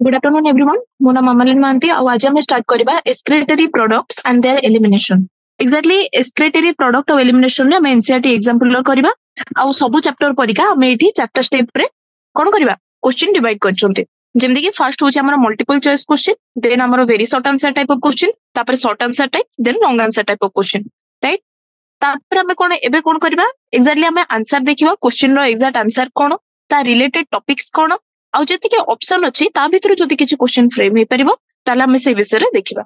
Good afternoon, everyone. My name is Amalin Manti. आज हम start करबा excretory products and their elimination. Exactly excretory product और elimination रे हम एनसीईआरटी एग्जांपल करबा आ सब चैप्टर परिका हम एठी चारटा स्टेप रे कोन करबा क्वेश्चन डिवाइड करछन्ते जेमति कि फर्स्ट होची हमर मल्टीपल चॉइस क्वेश्चन देन हमर very short answer type of question तापर short answer type then long answer type of question right तापर हम कोन एबे कोन करबा एक्जेक्टली हम आंसर देखिबा क्वेश्चन रो एक्जेक्ट आंसर कोन ता रिलेटेड टॉपिक्स कोन आउ जति के ऑप्शन अछि ता भितर जति किछि क्वेश्चन फ्रेम हे परिबो ताला हम से विषय रे देखिबा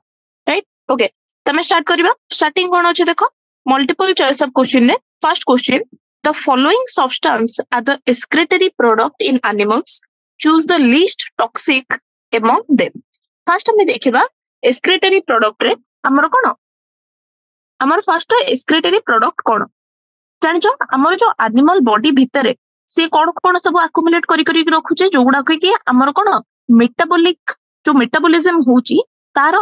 राइट ओके तमे स्टार्ट करबा स्टार्टिंग कोन अछि देखो मल्टीपल चॉइस ऑफ क्वेश्चन रे first question the following substance are the excretory product in animals choose the least toxic among them first हम देखिबा excretory product रे हमर कोन हमर फर्स्ट excretory product कोन जानिचो हमर जो एनिमल बॉडी भितर से कोन सब अक्युमुलेट करी रखुचे जोगुडा कि हमर कोन मेटाबॉलिक जो मेटाबॉलिज्म होची तार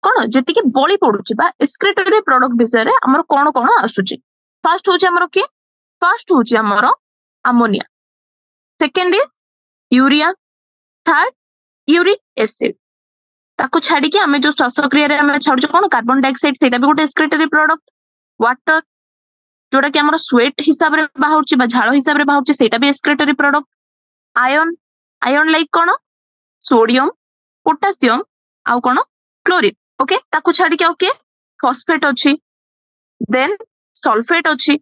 कोन जति कि बळी पडुची बा excretory product विषय रे हमर कोन आसुची फर्स्ट होची हमर के फर्स्ट होची हमर ammonia second is urea third uric acid ताको छाडी के हमें जो श्वासक्रिया रे हमें छाडुचे कोन कार्बन डाइऑक्साइड सेटा भी गोटे excretory product वाटर जोड़ा कि हमर स्वेट हिसाब रे बाहुची बा झाळ हिसाब रे बाहुची सेटा भी excretory product ion ion like कोन सोडियम पोटेशियम आ कोन क्लोरीन ओके ताको छाडी के ओके फॉस्फेट अछि देन सल्फेट अछि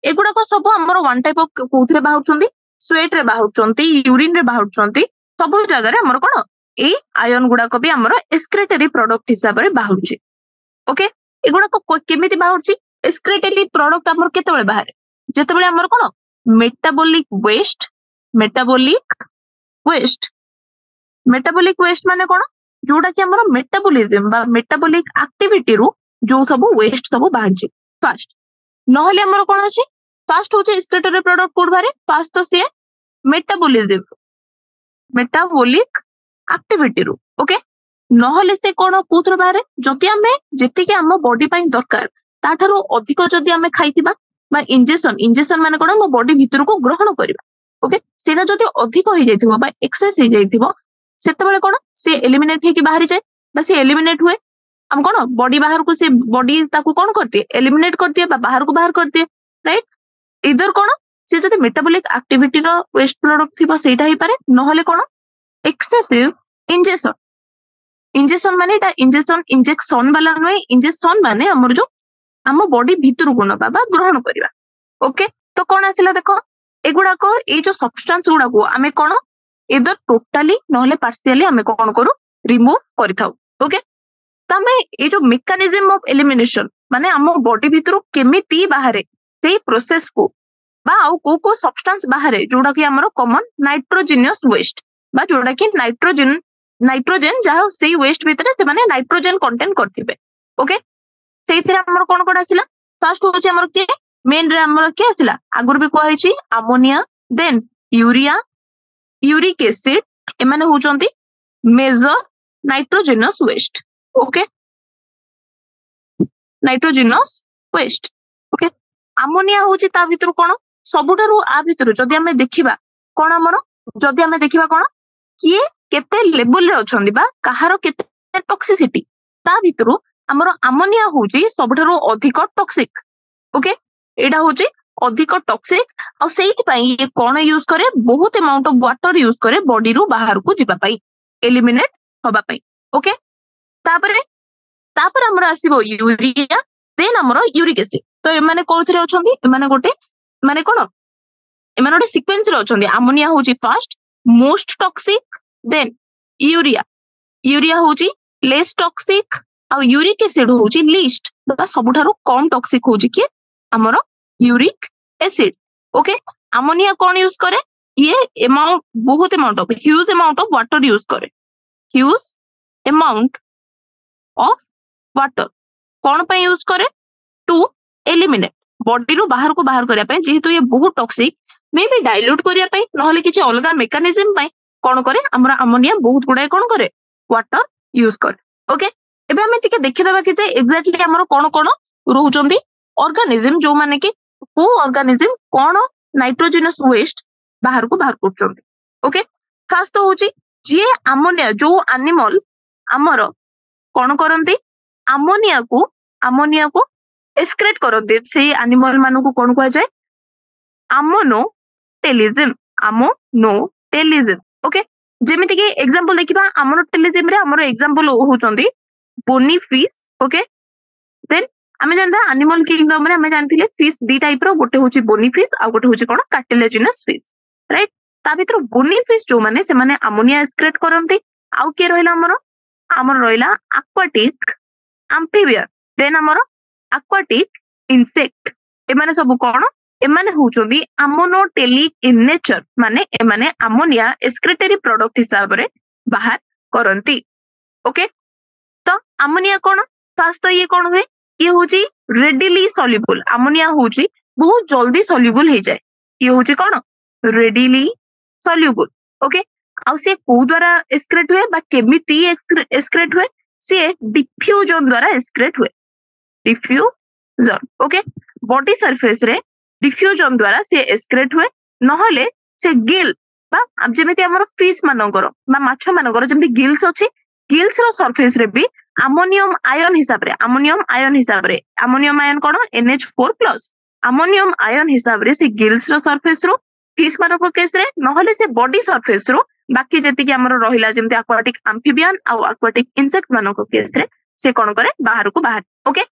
एगुडा को सब हमर वन टाइप ऑफ कोथरे बाहुचंदी स्वेट रे बाहुचंती यूरिन रे बाहुचंती सब जगह रे हमर कोन ए आयन गुडा को भी हमर excretory product हिसाब रे बाहुची ओके एगुडा को केमिति बाहुची excretory product हमर केतेबेले बाहर जेतेबेले हमर कोन मेटाबॉलिक वेस्ट माने कोन जोडा कि हमर मेटाबॉलिज्म बा मेटाबॉलिक एक्टिविटी रु जो सब वेस्ट सब बाहरची फर्स्ट नहले हमर कोन अछि फर्स्ट होचे excretory product कोड बारे फर्स्ट तो से मेटाबॉलिज्म मेटाबॉलिक एक्टिविटी रु ओके नहले से कोन कोथर बारे जति हमें जेति के हम बॉडी पई दरकार ताठारो अधिक जदि हमें खाइतिबा बा इंजेक्शन माने कोन हम बॉडी भीतर को ग्रहण करबा ओके सेना जदि अधिक होई जाइथिबो बा एक्सेस होई जाइथिबो सेतबेले कोन से एलिमिनेट हे कि बाहरी जाय बा से एलिमिनेट हुए हम कोन बॉडी बाहर को से बॉडी ताको कोन करती एलिमिनेट करती बा बाहर को बाहर करती राइट इधर कोन से जदि मेटाबॉलिक एक्टिविटी रो वेस्ट प्रोडक्ट थिबो सेटा ही पारे नहले कोन एक्सेसिव इंजेक्शन माने एटा इंजेक्शन वाला नय इंजेक्शन माने हमर जो हम बॉडी भीतर को नबा बा ग्रहण करबा ओके तो कोन आसिला देखो एगुडा को ए जो सब्सटेंस गुडा को हमें कोन इधर टोटली नहले पार्शियली हमें कोन करू रिमूव करिथाउ ओके तमे ए जो मेकानिज्म ऑफ एलिमिनेशन माने हम बॉडी भीतर केमिति बाहरे सेही प्रोसेस को बा आउ को सब्सटेंस बाहरे जोडा कि हमर कॉमन नाइट्रोजनियस वेस्ट बा जोडा कि नाइट्रोजन जहा सेही वेस्ट भीतर से माने नाइट्रोजन कंटेंट करथिबे ओके सेहितिर हमर कोन कोन आसिला फर्स्ट होची हमर के मेन रे हमर के आसिला आगुर भी कहै छी ammonia then urea uric acid एमाने होचंती major nitrogenous waste okay nitrogenous waste okay ammonia होची ता भीतर कोन सबुठारु आ भीतर जदि हमें देखिबा कोन हमर जदि हमें देखिबा कोन किए केते लेवल रे अछंदी बा कहारो केते टॉक्सिसिटी ता भीतर हमर अमोनिया होची सबुठारु अधिक टॉक्सिक ओके एडा होची अधिक टॉक्सिक आ सेहित पई ये कोन यूज करे बहुत अमाउंट ऑफ वाटर यूज करे बॉडी रो बाहर को जिबा पई एलिमिनेट होबा पई ओके तापर हमर आसीबो यूरिया देन हमर यूरिक एसिड तो ए माने कोथरे अछंदी ए माने गोटे माने कोन ए माने गोटे सीक्वेंस रे अछंदी अमोनिया होची first most toxic then urea होची लेस टॉक्सिक आ यूरिक एसिड होची लीस्ट बा सबुठारो कम टॉक्सिक होची कि हमर यूरिक एसिड ओके अमोनिया कौन यूज करे ये अमाउंट बहुत amount of huge amount of water use करे ह्यूज अमाउंट ऑफ वाटर कौन पे यूज करे टू एलिमिनेट बॉडी रो बाहर को बाहर करिया पे जेहेतु ये बहुत टॉक्सिक मे बी डाइल्यूट करिया पे नहले किछि अलगा मेकानिज्म पे कौन करे हमरा अमोनिया बहुत गुडा कौन करे वाटर यूज करे ओके एबे हमें टिके देखि देबा कि जे एग्जैक्टली हमरो कोन कोन रहउचंदी ऑर्गेनिज्म जो माने कि को ऑर्गेनिज्म कोन नाइट्रोजनस वेस्ट बाहर को बाहर करचंदी ओके फर्स्ट तो होची जे अमोनिया जो एनिमल आमर कौन करती अमोनिया को एक्सक्रेट करते से एनिमल मान को कौन कह जाए अमोनोटेलिज्म अमोनोटेलिज्म ओके जेमिति कि एग्जांपल देखिबा अमोनोटेलिज्म रे हमर एग्जांपल होचंदी बोनीफिश ओके देन आमे जानता एनिमल किंगडम रे आमे जानथिले फिश दी टाइप रो गोटे होची बोनीफिश आ गोटे होची कोन कार्टिलेजिनस फिश राइट ता भीतर बोनीफिश जो माने से माने अमोनिया एक्सक्रेट करंती आउ के रहला हमर रहला एक्वाटिक एम्फीबियन देन हमर एक्वाटिक इंसेक्ट एमाने सब कोन एमाने होचंदी अमोनोटेलिक इन नेचर माने एमाने अमोनिया एक्सक्रेटरी प्रोडक्ट हिसाब रे बाहर करंती ओके तो अमोनिया कोन फास्ट तो ये कोन हुए ये होची रेडिली सॉल्युबल अमोनिया होची बहुत जल्दी सॉल्युबल हो जाए ये होची कोन रेडिली सॉल्युबल ओके आउ से को द्वारा एक्सक्रेट हुए बा केमिति एक्सक्रेट हुए से डिफ्यूजन द्वारा एक्सक्रेट हुए डिफ्यूजन ओके बॉडी सरफेस रे डिफ्यूजन द्वारा से एक्सक्रेट हुए नहले से गिल बा अब जेमिति हमर फिश मानकर बा माछ मानकर जेमिति गिल्स अछि गिल्स रो सरफेस रे भी अमोनियम आयन हिसाब रे अमोनियम आयन कोन NH4+ अमोनियम आयन हिसाब रे से गिल्स रो सरफेस रो फिश मानक केस रे नहले से बॉडी सरफेस रो बाकी जेति कि हमर रहिला जेमिति एक्वाटिक एम्फीबियन आ एक्वाटिक इंसेक्ट मानक केस रे से कोन करे बाहर को बाहर ओके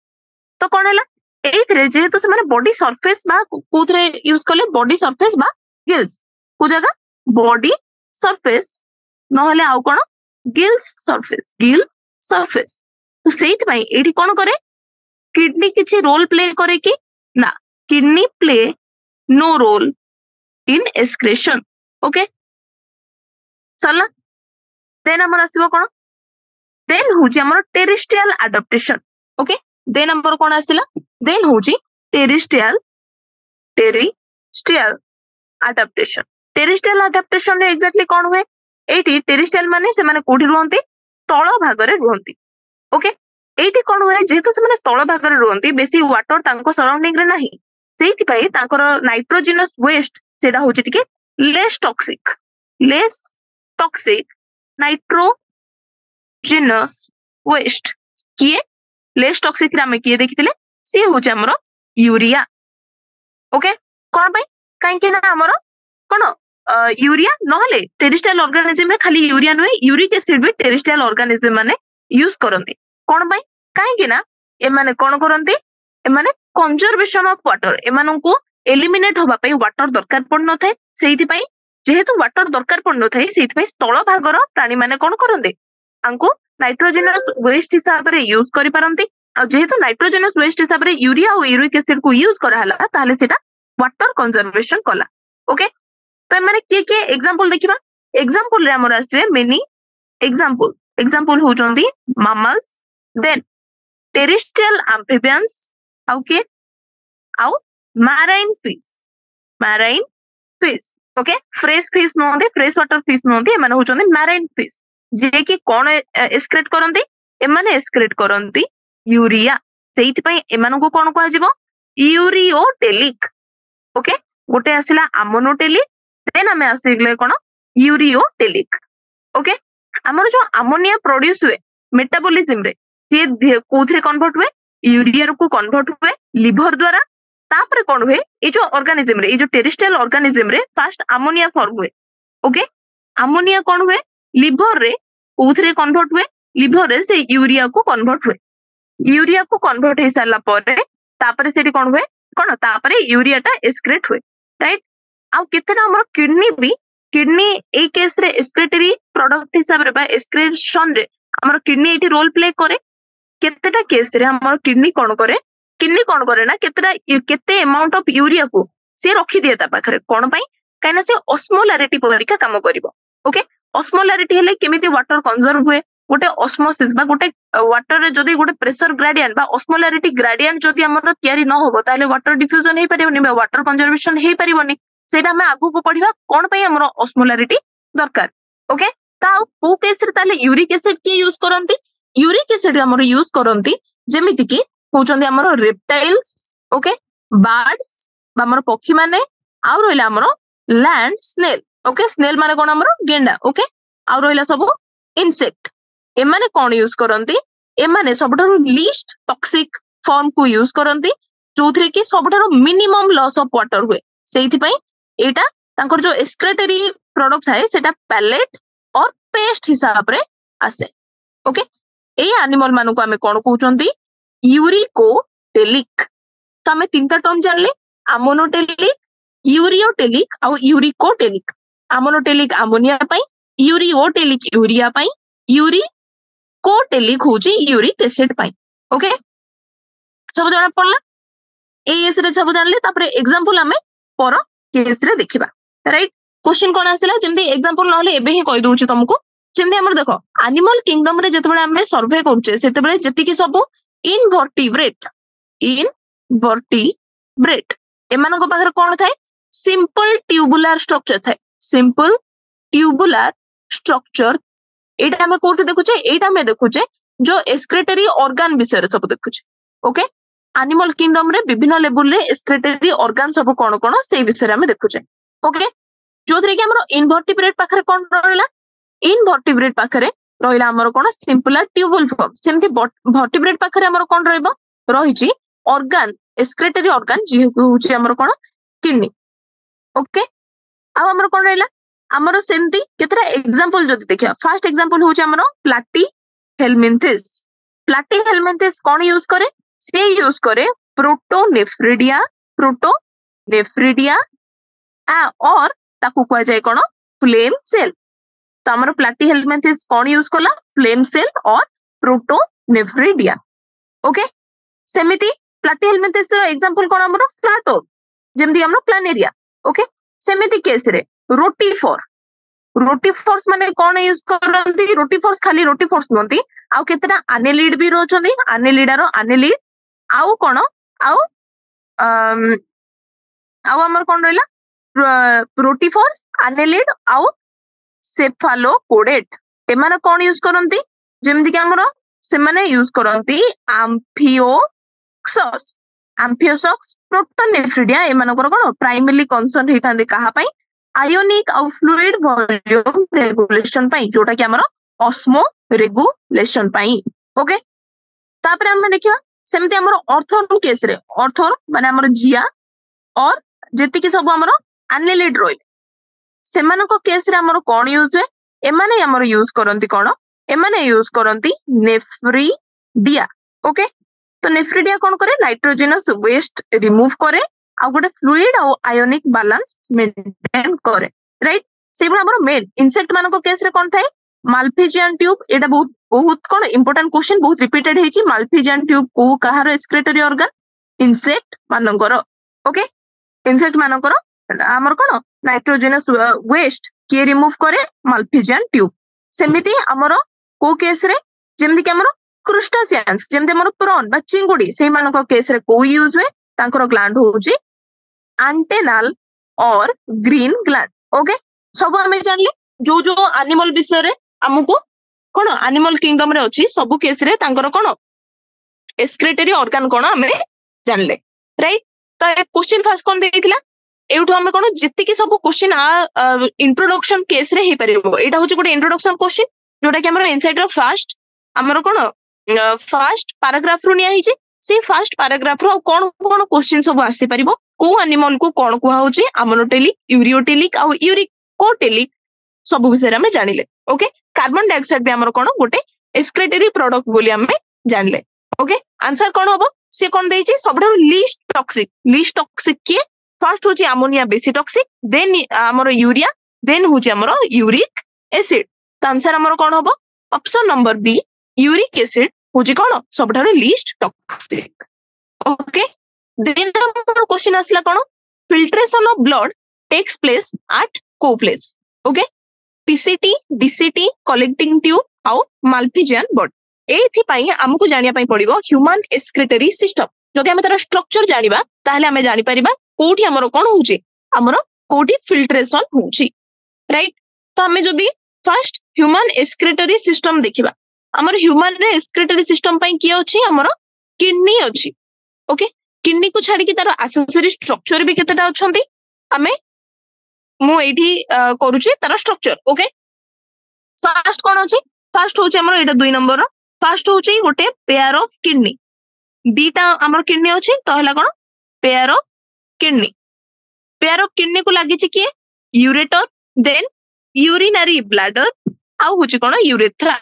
तो कोन हला एथरे जेहेतु से माने बॉडी सरफेस बा कोथरे यूज करले बॉडी सरफेस बा गिल्स को जगह बॉडी सरफेस नहले आउ कोन गिल्स सरफेस तो सेइत भाई एडी कोन करे किडनी किछि रोल प्ले करे कि ना kidney play no role in excretion okay चला देन हमर आसीबो कोन देन होची हमर terrestrial adaptation okay then number कोन आसिला देन होची टेरेस्ट्रियल एडाप्टेशन रे एग्जैक्टली कोन हुए एटी टेरेस्ट्रियल माने से माने कोठी रहंती तळ भाग रे रहंती ओके एटी कोन हुए जेहेतु से माने तळ भाग रे रहंती बेसी वाटर तांको सराउंडिंग रे नाही सेति पई तांकर नाइट्रोजनस वेस्ट सेटा होची टिके लेस टॉक्सिक नाइट्रोजनस वेस्ट किए लेस टॉक्सिक रे हमें किए देखिथिले सी होची हमरो यूरिया ओके कोन भाई काहे कि ना हमरो कोन यूरिया नहले टेरेस्ट्रियल ऑर्गेनिज्म रे खाली यूरिया नय यूरिक एसिड भी टेरेस्ट्रियल ऑर्गेनिज्म माने यूज करंती कोन भाई काहे कि ना ए माने कोन करंती ए माने कंजर्वेशन ऑफ वाटर ए मानन को एलिमिनेट होबा पई वाटर दरकार पड़ न थाए सेहिति पई जेहेतु वाटर दरकार पड़ न थाए सेहिति पई स्थल भागर प्राणी माने कोन करंते आंको नाइट्रोजनस वेस्ट हिसाब रे यूज करि पारंती आ जेहेतु नाइट्रोजनस वेस्ट हिसाब रे यूरिया और यूरिक एसिड को यूज करा हला ताले सेटा वाटर कंजर्वेशन कला ओके तो माने के एग्जांपल देखिबा एग्जांपल रे हमर आसे मेनी एग्जांपल हो जंदी मैमल्स देन टेरेस्ट्रियल एम्फीबियंस आउ marine fish okay fresh fish नोंदे फ्रेश वाटर फिश नोंदे माने हो जंदी मैराइन फिश जे कि कोन एक्सक्रेट करंती एमाने एक्सक्रेट करंती यूरिया सेहित पई एमानो को कोन कहै जिवो यूरियोटेलिक ओके गोटे आसिला अमोनोटेलिक देन हमें आसिले कोन यूरियोटेलिक ओके हमर जो अमोनिया प्रोड्यूस हुए मेटाबॉलिज्म रे से कोथरे कन्वर्ट हुए यूरिया को कन्वर्ट हुए लिवर द्वारा तापर कोन हुए ए जो ऑर्गेनिज्म रे ए जो टेरेस्ट्रियल ऑर्गेनिज्म रे फर्स्ट अमोनिया फॉर्म हुए ओके अमोनिया कोन हुए लिवर रे कोथरे कन्वर्ट हुए लिवर रे से यूरिया को कन्वर्ट हो साला परे तापर सेठी कोन हुए कोन तापर यूरिया टा एक्सक्रेट हुए राइट आ केतेना हमर किडनी ए केस रे एक्सक्रेटरी प्रोडक्ट हिसाब रे बा एक्सक्रेशन रे हमर किडनी एठी रोल प्ले करे केतेटा केस रे हमर किडनी कोन करे ना केते अमाउंट ऑफ यूरिया को से रखी दिए ता पाखरे कोन पई काइना से ऑस्मोलारिटी परिका काम करिवो ओके ऑस्मोलारिटी हेले केमिति वाटर कंजर्व हुए गोटे ऑस्मोसिस बा गोटे वाटर रे जदी गोटे प्रेशर ग्रेडियंट बा ऑस्मोलारिटी ग्रेडियंट जदी हमर तयारी न होबो ताले वाटर डिफ्यूजन हे परिबोनी बा वाटर कंजर्वेशन हे परिबोनी सेटा हम आगु को पढिबा कोन पई हमर ऑस्मोलारिटी दरकार ओके ता को केस रे ताले यूरिक एसिड के यूज करंती यूरिक एसिड हमर यूज करंती जेमिति कि होचंदी हमर रेप्टाइल्स ओके बर्ड्स बा हमर पक्षी माने आ रहला हमर लैंड स्नेल ओके स्नेल माने कोन हमर गेंडा ओके आउ रहिला सब इनसेक्ट एमाने कोन यूज करंती एमाने सबठारु लीस्ट टॉक्सिक फॉर्म को यूज करंती जोथरे कि सबठारु मिनिमम लॉस ऑफ वाटर हुए सेइथि पई एटा तांकर जो एक्सक्रेटरी प्रोडक्ट है सेटा पैलेट और पेस्ट हिसाब रे आसे ओके ए एनिमल मानु को हमें कोन कहउचंती यूरिकोटेलिक तो हमें तीनटा टर्म जानले अमोनोटेलिक यूरियोटेलिक और यूरिकोटेलिक अमोनोटेलिक अमोनिया पई यूरियोटेलिक यूरिया पई यूरिकोटेलिक होची यूरिक एसिड पई ओके सब जाना पड़ला एएस रे सब जानले तापरे एग्जांपल हमें पर केस रे देखिबा राइट क्वेश्चन कोन आसिला जेमति एग्जांपल नहले एबे ही कहि दोछु तुमको जेमति हमर देखो एनिमल किंगडम रे जतबेले हमें सर्वे करछे सेतबेले जति कि सब इनवर्टिब्रेट एमानक पाखरे कोन थाए सिंपल ट्यूबुलर स्ट्रक्चर थाए सिंपल ट्यूबुलर स्ट्रक्चर एटा हमें कोठ देखुचे एटा हमें देखुचे जो एक्सक्रेटरी ऑर्गन विषय रे सब देखुचे ओके एनिमल किंगडम रे विभिन्न लेवल रे एक्सक्रेटरी ऑर्गन सब कोन कोन से विषय रे हमें देखुचे ओके जोथरे कि हमरो इनवर्टिब्रेट पाखरे कोन रहला इनवर्टिब्रेट पाखरे रहिला हमरो कोन सिंपल ट्यूबुल फॉर्म सेमति वर्टिब्रेट पाखरे हमरो कोन रहइबो रहिची ऑर्गन एक्सक्रेटरी ऑर्गन जी होची हमरो कोन किडनी ओके आ हमरो कोन रहला हमरो सेमति केतरा एग्जांपल जदि देखिया फर्स्ट एग्जांपल होची हमरो प्लैटीहेल्मिन्थेस कोन यूज करे से यूज करे प्रोटोनेफ्रिडिया और ताकू कह जाए कोन फ्लेम सेल तो हमरो प्लैटीहेल्मिन्थेस कोन यूज करला फ्लेम सेल और प्रोटोनेफ्रिडिया ओके सेमिति प्लैटीहेल्मिन्थेस रो एग्जांपल कोन हमरो फ्लैटो जेमति हमरो प्लानेरिया ओके सेमिति केस रे रोटीफोर्स माने कोन यूज करंती रोटीफोर्स खाली रोटीफोर्स नोंती आउ केतरा एनेलिड भी रोचंदी एनेलिडारो एनेलिड आउ कोन आउ हमर कोन रहला रोटीफोर्स एनेलिड आउ सेफालोपोडेट एमाने कोन यूज करंती जेमति कि हमरो से माने यूज करंती एम्फियोसॉक्स प्रोटोनेफ्रिडिया एमानकर कोन प्राइमरी कंसर्न हेतांदी कहा पई आयोनिक और फ्लूइड वॉल्यूम रेगुलेशन पई जोटा कि हमरो ऑस्मो रेगुलेशन पई ओके तापर हम देखिया सेमति हमरो ऑर्थोन केस रे ऑर्थोन माने हमरो जिया और जेति कि सब हमरो एनेलिड रोइल सेमानको केस रे हमरो कोन यूज है एमाने हमरो यूज करंती कोन एमाने यूज करंती नेफ्रिडिया ओके तो नेफ्रिडिया कोन करे नाइट्रोजनस वेस्ट रिमूव करे आ गोटे फ्लूइड और आयोनिक बैलेंस मेंटेन करे राइट से बड़ा हमरो मेन इंसेक्ट मानको केस रे कोन थाए माल्फिजियन ट्यूब एटा बहुत बहुत कोन इंपोर्टेंट क्वेश्चन बहुत रिपीटेड हेची माल्फिजियन ट्यूब को कहारो एक्सक्रेटरी ऑर्गन इंसेक्ट मानकर ओके इंसेक्ट मानकर हमर कोन नाइट्रोजनस वेस्ट के रिमूव करे माल्फिजियन ट्यूब सेमिति हमरो को केस रे जेमति कि हमरो क्रुस्टासियंस जेमते हमरो प्रॉन बा चिंगुडी सेही मानको केस रे को यूज हुए तांकर ग्लैंड होची एंटेनल और ग्रीन ग्लैंड ओके सब हमें जानले जो जो एनिमल विषय रे हमको कोन एनिमल किंगडम रे अछि सब केस रे तांकर कोन एक्सक्रेटरी ऑर्गन कोन हमें जानले राइट तो क्वेश्चन फर्स्ट कोन देइथिला एउठो हमें कोन जति कि सब क्वेश्चन इंट्रोडक्शन केस रे हे परिबो एटा होची गोटे इंट्रोडक्शन क्वेश्चन जोटा कि हमर इनसाइड रो फर्स्ट हमर कोन फर्स्ट पैराग्राफ रु निया हिची से फर्स्ट पैराग्राफ रो कोन कोन क्वेश्चन सब आसी परिबो को एनिमल को कोन कुहा होची अमोनोटेलिक यूरियोटेलिक और यूरिकोटेलिक सब विषय रे हमें जानिले ओके कार्बन डाइऑक्साइड भी हमर कोन गोटे एक्सक्रेटरी प्रोडक्ट बोली हमें जानले ओके आंसर कोन होबो से कोन देइची सबडा लीस्ट टॉक्सिक के फर्स्ट होची अमोनिया बेसी टॉक्सिक देन हमर यूरिया देन होची हमर यूरिक एसिड तो आंसर हमर कोन होबो option number B uric acid होची कोन सबडा लीस्ट टॉक्सिक ओके देन हमर क्वेश्चन आसला कोन filtration of blood takes place at को place okay PCT DCT collecting tube आउ माल्फिजियन बॉडी एथि पई हमकु जानिया पई पड़िबो ह्यूमन एक्सक्रेटरी सिस्टम जदि हम तार स्ट्रक्चर जानिबा ताहले हमें जानि परिबा कोठी हमरो कोन होची हमरो कोठी फिल्ट्रेशन होची राइट तो हमें जदि फर्स्ट ह्यूमन एक्सक्रेटरी सिस्टम देखिबा हमर ह्यूमन रे एक्सक्रेटरी सिस्टम पई की अछि हमरो किडनी अछि ओके किडनी को छाडी कि तार एक्सेसरी स्ट्रक्चर भी केतेटा अछंती हमें मु एठी करूची तार स्ट्रक्चर ओके फास्ट कौन अछि फास्ट होची हमर एटा 2 नंबर रो फास्ट होची गोटे पेयर ऑफ किडनी दीटा हमर किडनी अछि तो हला कोन पेयर ऑफ किडनी को लागि छि किए यूरेटर देन यूरिनरी ब्लैडर आउ होची कोन यूरेथ्रा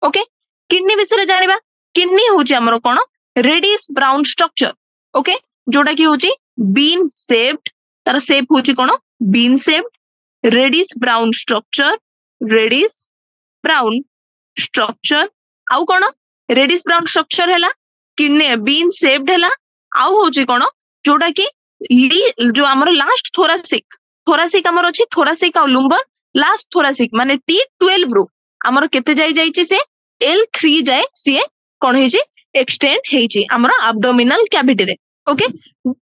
ओके किडनी विषय जानिबा किडनी होची हमर कोन रेडिश ब्राउन स्ट्रक्चर ओके जोटा की होची बीन शेप्ड तार शेप होची कोन bean shaped reddish brown structure आउ कोन रेडिश ब्राउन स्ट्रक्चर हैला किडनी बीन शेप्ड हैला आउ होची कोन जोटा की जो हमर लास्ट थोरासिक हमर अछि थोरासिक आ लुम्बर लास्ट थोरासिक माने T12 रो हमर केते जाई छि से L3 जाए सी कोन हे छि एक्सटेंड हे छि हमर एब्डोमिनल कैविटी रे ओके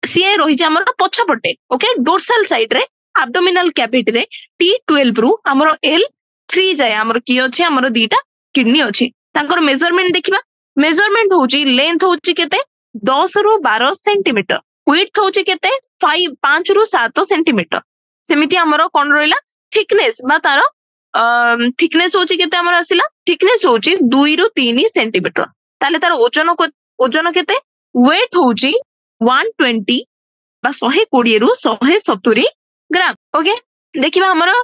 सी रही छि हमर पछपटे ओके डोर्सल साइड रे एब्डोमिनल कैविटी रे T12 रो हमर L3 जाए हमर की अछि हमर दीटा किडनी अछि तांकर मेजरमेंट देखिबा मेजरमेंट होची लेंथ होची केते 10 रु 12 सेंटीमीटर विड्थ होची केते 5 रु 7 सेंटीमीटर सेमिति हमरो कोन रोइला थिकनेस बा तार थिकनेस होची केते हमर आसिला थिकनेस होची 2 रु 3 सेंटीमीटर ताले तार ओजन केते वेट होची 120 बा 120 रु 170 ग्राम ओके देखिबा हमरो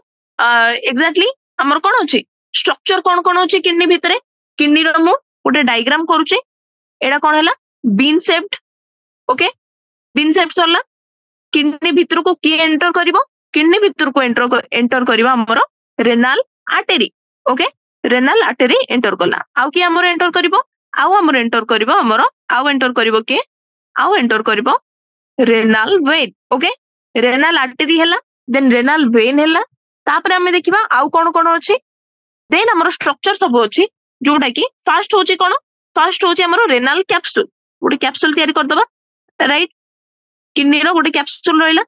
एग्जैक्टली हमर कोन अछि स्ट्रक्चर कोन अछि किडनी भितरे किडनी रो मु गोटे डायग्राम करूची एडा कोन हैला bean shaped okay bean shaped सरला किडनी भितर को की एंटर करिवो किडनी भितर को एंटर करिवा हमरो renal artery okay renal artery enter करला आउ की हमरो एंटर करिवो आउ हमरो एंटर करिवो हमरो आउ एंटर करिवो के आउ एंटर करिवो renal vein okay renal artery हैला देन रेनाल वेन हैला तापर हमें देखिबा आउ कोन अछि देन हमरो स्ट्रक्चर सब अछि जोटा की फास्ट होची कोन फास्ट होची हमरो रेनाल कैप्सूल गोटे कैप्सूल तयारी कर दबा राइट किडनी रो गोटे कैप्सूल रहिला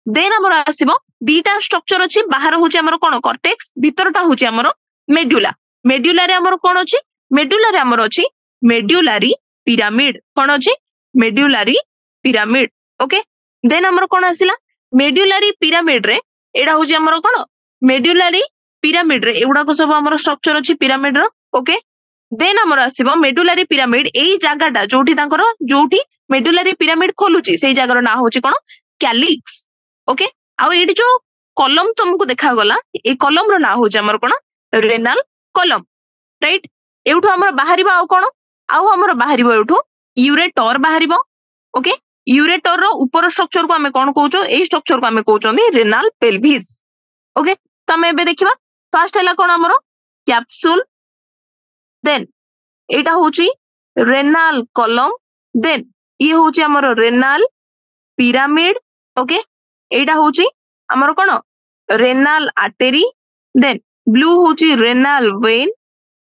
देन हमरो आसीबो दीटा स्ट्रक्चर अछि बाहर होची हमरो कोन कॉर्टेक्स भीतरटा होची हमरो मेडुला रे हमरो कोन अछि मेडुला रे हमरो अछि मेडुलारी पिरामिड कोन अछि मेडुलारी पिरामिड ओके देन हमरो कोन आसिला मेडुलारी पिरामिड रे एडा होची हमरो कोन मेडुलारी पिरामिड रे एगुडा को सब हमरो स्ट्रक्चर अछि पिरामिड रो ओके देन हमर आसीबो मेडुलारी पिरामिड एई जागाटा जोठी मेडुलारी पिरामिड खोलुची सेई जागार ना होची कोन कैलिक्स ओके आ एडी जो कॉलम तुमको देखा गला ए कॉलम रो ना होची हमर कोन रेनाल कॉलम राइट एउठो हमर बाहरिबो आउ हमर बाहरिबो एउठो यूरेटर बाहरिबो ओके यूरेटर रो ऊपर स्ट्रक्चर को हमें कोन कहउचो ए स्ट्रक्चर को हमें कहउचोंदी रेनाल पेल्विस ओके त हमें एबे देखिबा फर्स्ट हैला कोन हमर कैप्सूल देन एटा होची रेनाल कॉलम देन ये होची हमर रेनाल पिरामिड ओके एटा होची हमर कोन रेनाल आर्टरी देन ब्लू होची रेनाल वेन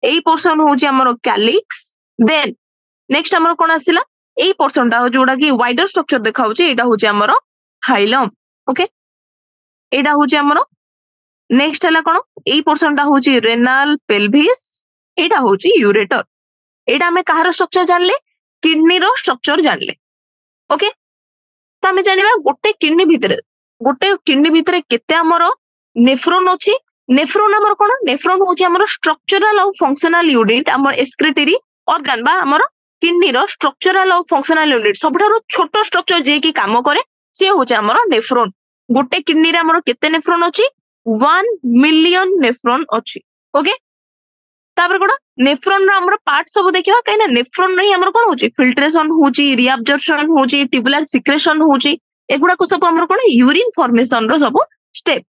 एई पोर्शन होची हमर कैलिक्स देन नेक्स्ट हमर कोन आसिला एई पोर्शनटा जोडा की वाइडर स्ट्रक्चर देखा होची एटा होची हमर हाइलम ओके एटा होची हमर नेक्स्ट हैला कोन एई पोर्शनटा होची रेनाल पेल्विस एटा होची यूरेटर एटा हमें कहार स्ट्रक्चर जानले किडनी रो स्ट्रक्चर जानले ओके तो हमें जानिबा गोटे किडनी भितरे केते हमर नेफ्रॉन अछि नेफ्रॉन हमर कोन नेफ्रॉन होची हमर स्ट्रक्चरल और फंक्शनल यूनिट हमर एक्सक्रीटरी ऑर्गन बा हमर किडनी रो स्ट्रक्चरल और फंक्शनल यूनिट सबठारो छोटो स्ट्रक्चर जे की काम करे से होची हमर नेफ्रॉन गोटे किडनी रे हमर केते नेफ्रॉन अछि 1 मिलियन नेफ्रॉन अछि ओके तापर कोन नेफ्रॉन रो हमर पार्ट सब देखिबा काइना नेफ्रॉन रे हमर कोन होची फिल्ट्रेशन होची रीअब्जॉर्प्शन होची ट्यूबुलर सिक्रेशन होची एगुडा को सब हमर कोन यूरिन फॉर्मेशन रो सब स्टेप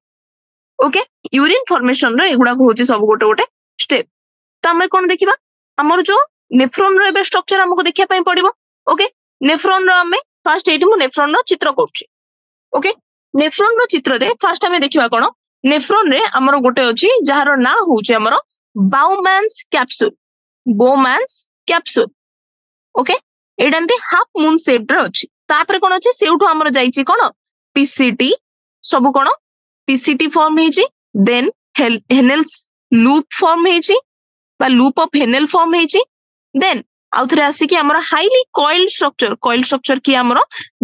ओके यूरिन फॉर्मेशन रो एगुडा को होची सब गोटे स्टेप त हमें कोन देखिबा हमर जो नेफ्रॉन रो एबे स्ट्रक्चर हमको देखिया पई पड़िबो ओके नेफ्रॉन रो हमें फर्स्ट एटी मु नेफ्रॉन रो चित्र करछि ओके नेफ्रॉन रो चित्र रे फर्स्ट हमें देखिबा कोन नेफ्रॉन रे हमर गोटे अछि जहार ना होची हमर बाउमैन्स कैप्सूल ओके एडा एमती हाफ मून शेप रे अछि तापर कोन अछि सेउठो हमर जाईची कोन पीसीटी सब कोन पीसीटी फॉर्म हेची देन हेनेल्स लूप फॉर्म हेची बा लूप ऑफ हेनेल फॉर्म हेची देन आउथरे आसी कि हमर हाईली कॉइल्ड स्ट्रक्चर की हमर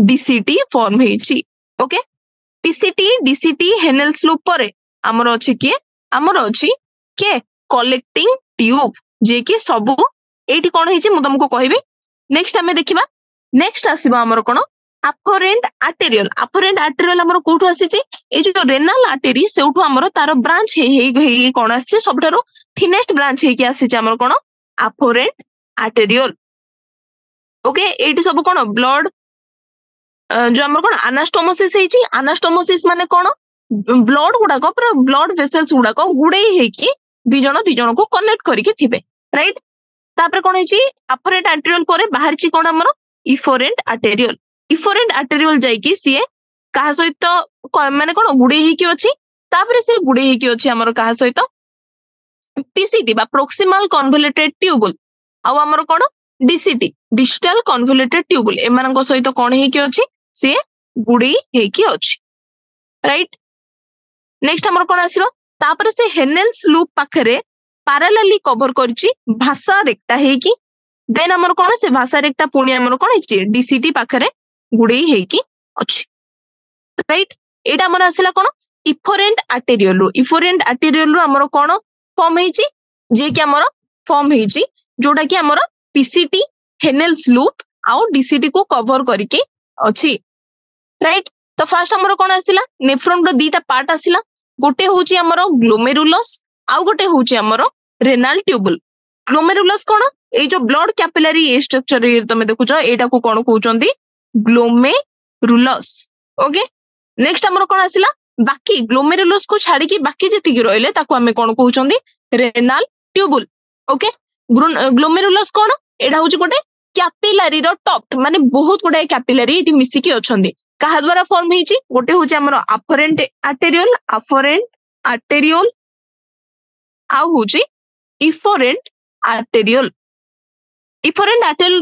डीसीटी फॉर्म हेची ओके पीसीटी डीसीटी हेनेल्स लूप परे हमर अछि कि हमर अछि के कलेक्टिंग ट्यूब जे कि सब एठी कोन हेची मु तुमको कहबी नेक्स्ट हमें देखिबा नेक्स्ट आसीबा हमर कोन afferent arteriole हमर कोठु आसीची ए जो रेनाल आर्टरी सेउठु हमर तार ब्रांच हे कोन आसी सबठारो थिनेस्ट ब्रांच हे कि आसीची हमर कोन afferent arteriole ओके एठी सब कोन ब्लड जो हमर कोन अनास्टोमोसिस हेची अनास्टोमोसिस माने कोन ब्लड गुडा को पूरा ब्लड वेसल्स गुडा को गुडे हे कि दी जण को कनेक्ट करके थिबे राइट तापर कोन हेची afferent arteriole परे बाहरची कोन हमर इफोरेंट आर्टेरियोल जाई कि सीए कहा सहित माने कोन गुडे हे कि अछि तापर से गुडे हे कि अछि हमर कहा सहित पीसीटी बा प्रोक्सिमल कन्वोल्यूटेड ट्यूबुल आ हमर कोन डीसीटी डिजिटल कन्वोल्यूटेड ट्यूबुल एमानक सहित कोन हे कि अछि से गुडे हे कि अछि राइट नेक्स्ट हमर कोन आसीबो तापर से हेनेल्स लूप पाखरे पैरेलली कवर करछि भाषा रेक्टा हे कि देन हमर कोन से भाषा रेक्टा पुणी हमर कोन हेछि डीसीटी पाखरे गुडे हे कि अछि राइट एटा हमर आसिला कोन इफोरेंट आर्टेरियोल रो हमर कोन फॉर्म हेछि जे कि हमर फॉर्म हेछि जोटा कि हमर पीसीटी हेनेल्स लूप आउ डीसीटी को कवर करके अछि राइट तो फर्स्ट हमर कोन आसिला नेफ्रॉन रो दीटा पार्ट आसिला गोटे होछि हमर ग्लोमेरुलस आउ गोटे होछि हमर रेनाल ट्यूबुल ग्लोमेरुलस कोन ए जो ब्लड कैपिलरी ए स्ट्रक्चर रे तमे देखुछ एटा को कोन कहउचंदी ग्लोमेरुलस ओके नेक्स्ट हमर कोन आसिला बाकी ग्लोमेरुलस को छाडी की बाकी जति की रहले ताको हमें कोन कहउचंदी रेनाल ट्यूबुल ओके ग्लोमेरुलस कोन एटा होछि गोटे कैपिलरी रो टॉप माने बहुत गुडा कैपिलरी इटी मिसी की अछंदी कहा द्वारा फॉर्म हेछि गोटे होछि हमर afferent arteriole आ होछि efferent arteriole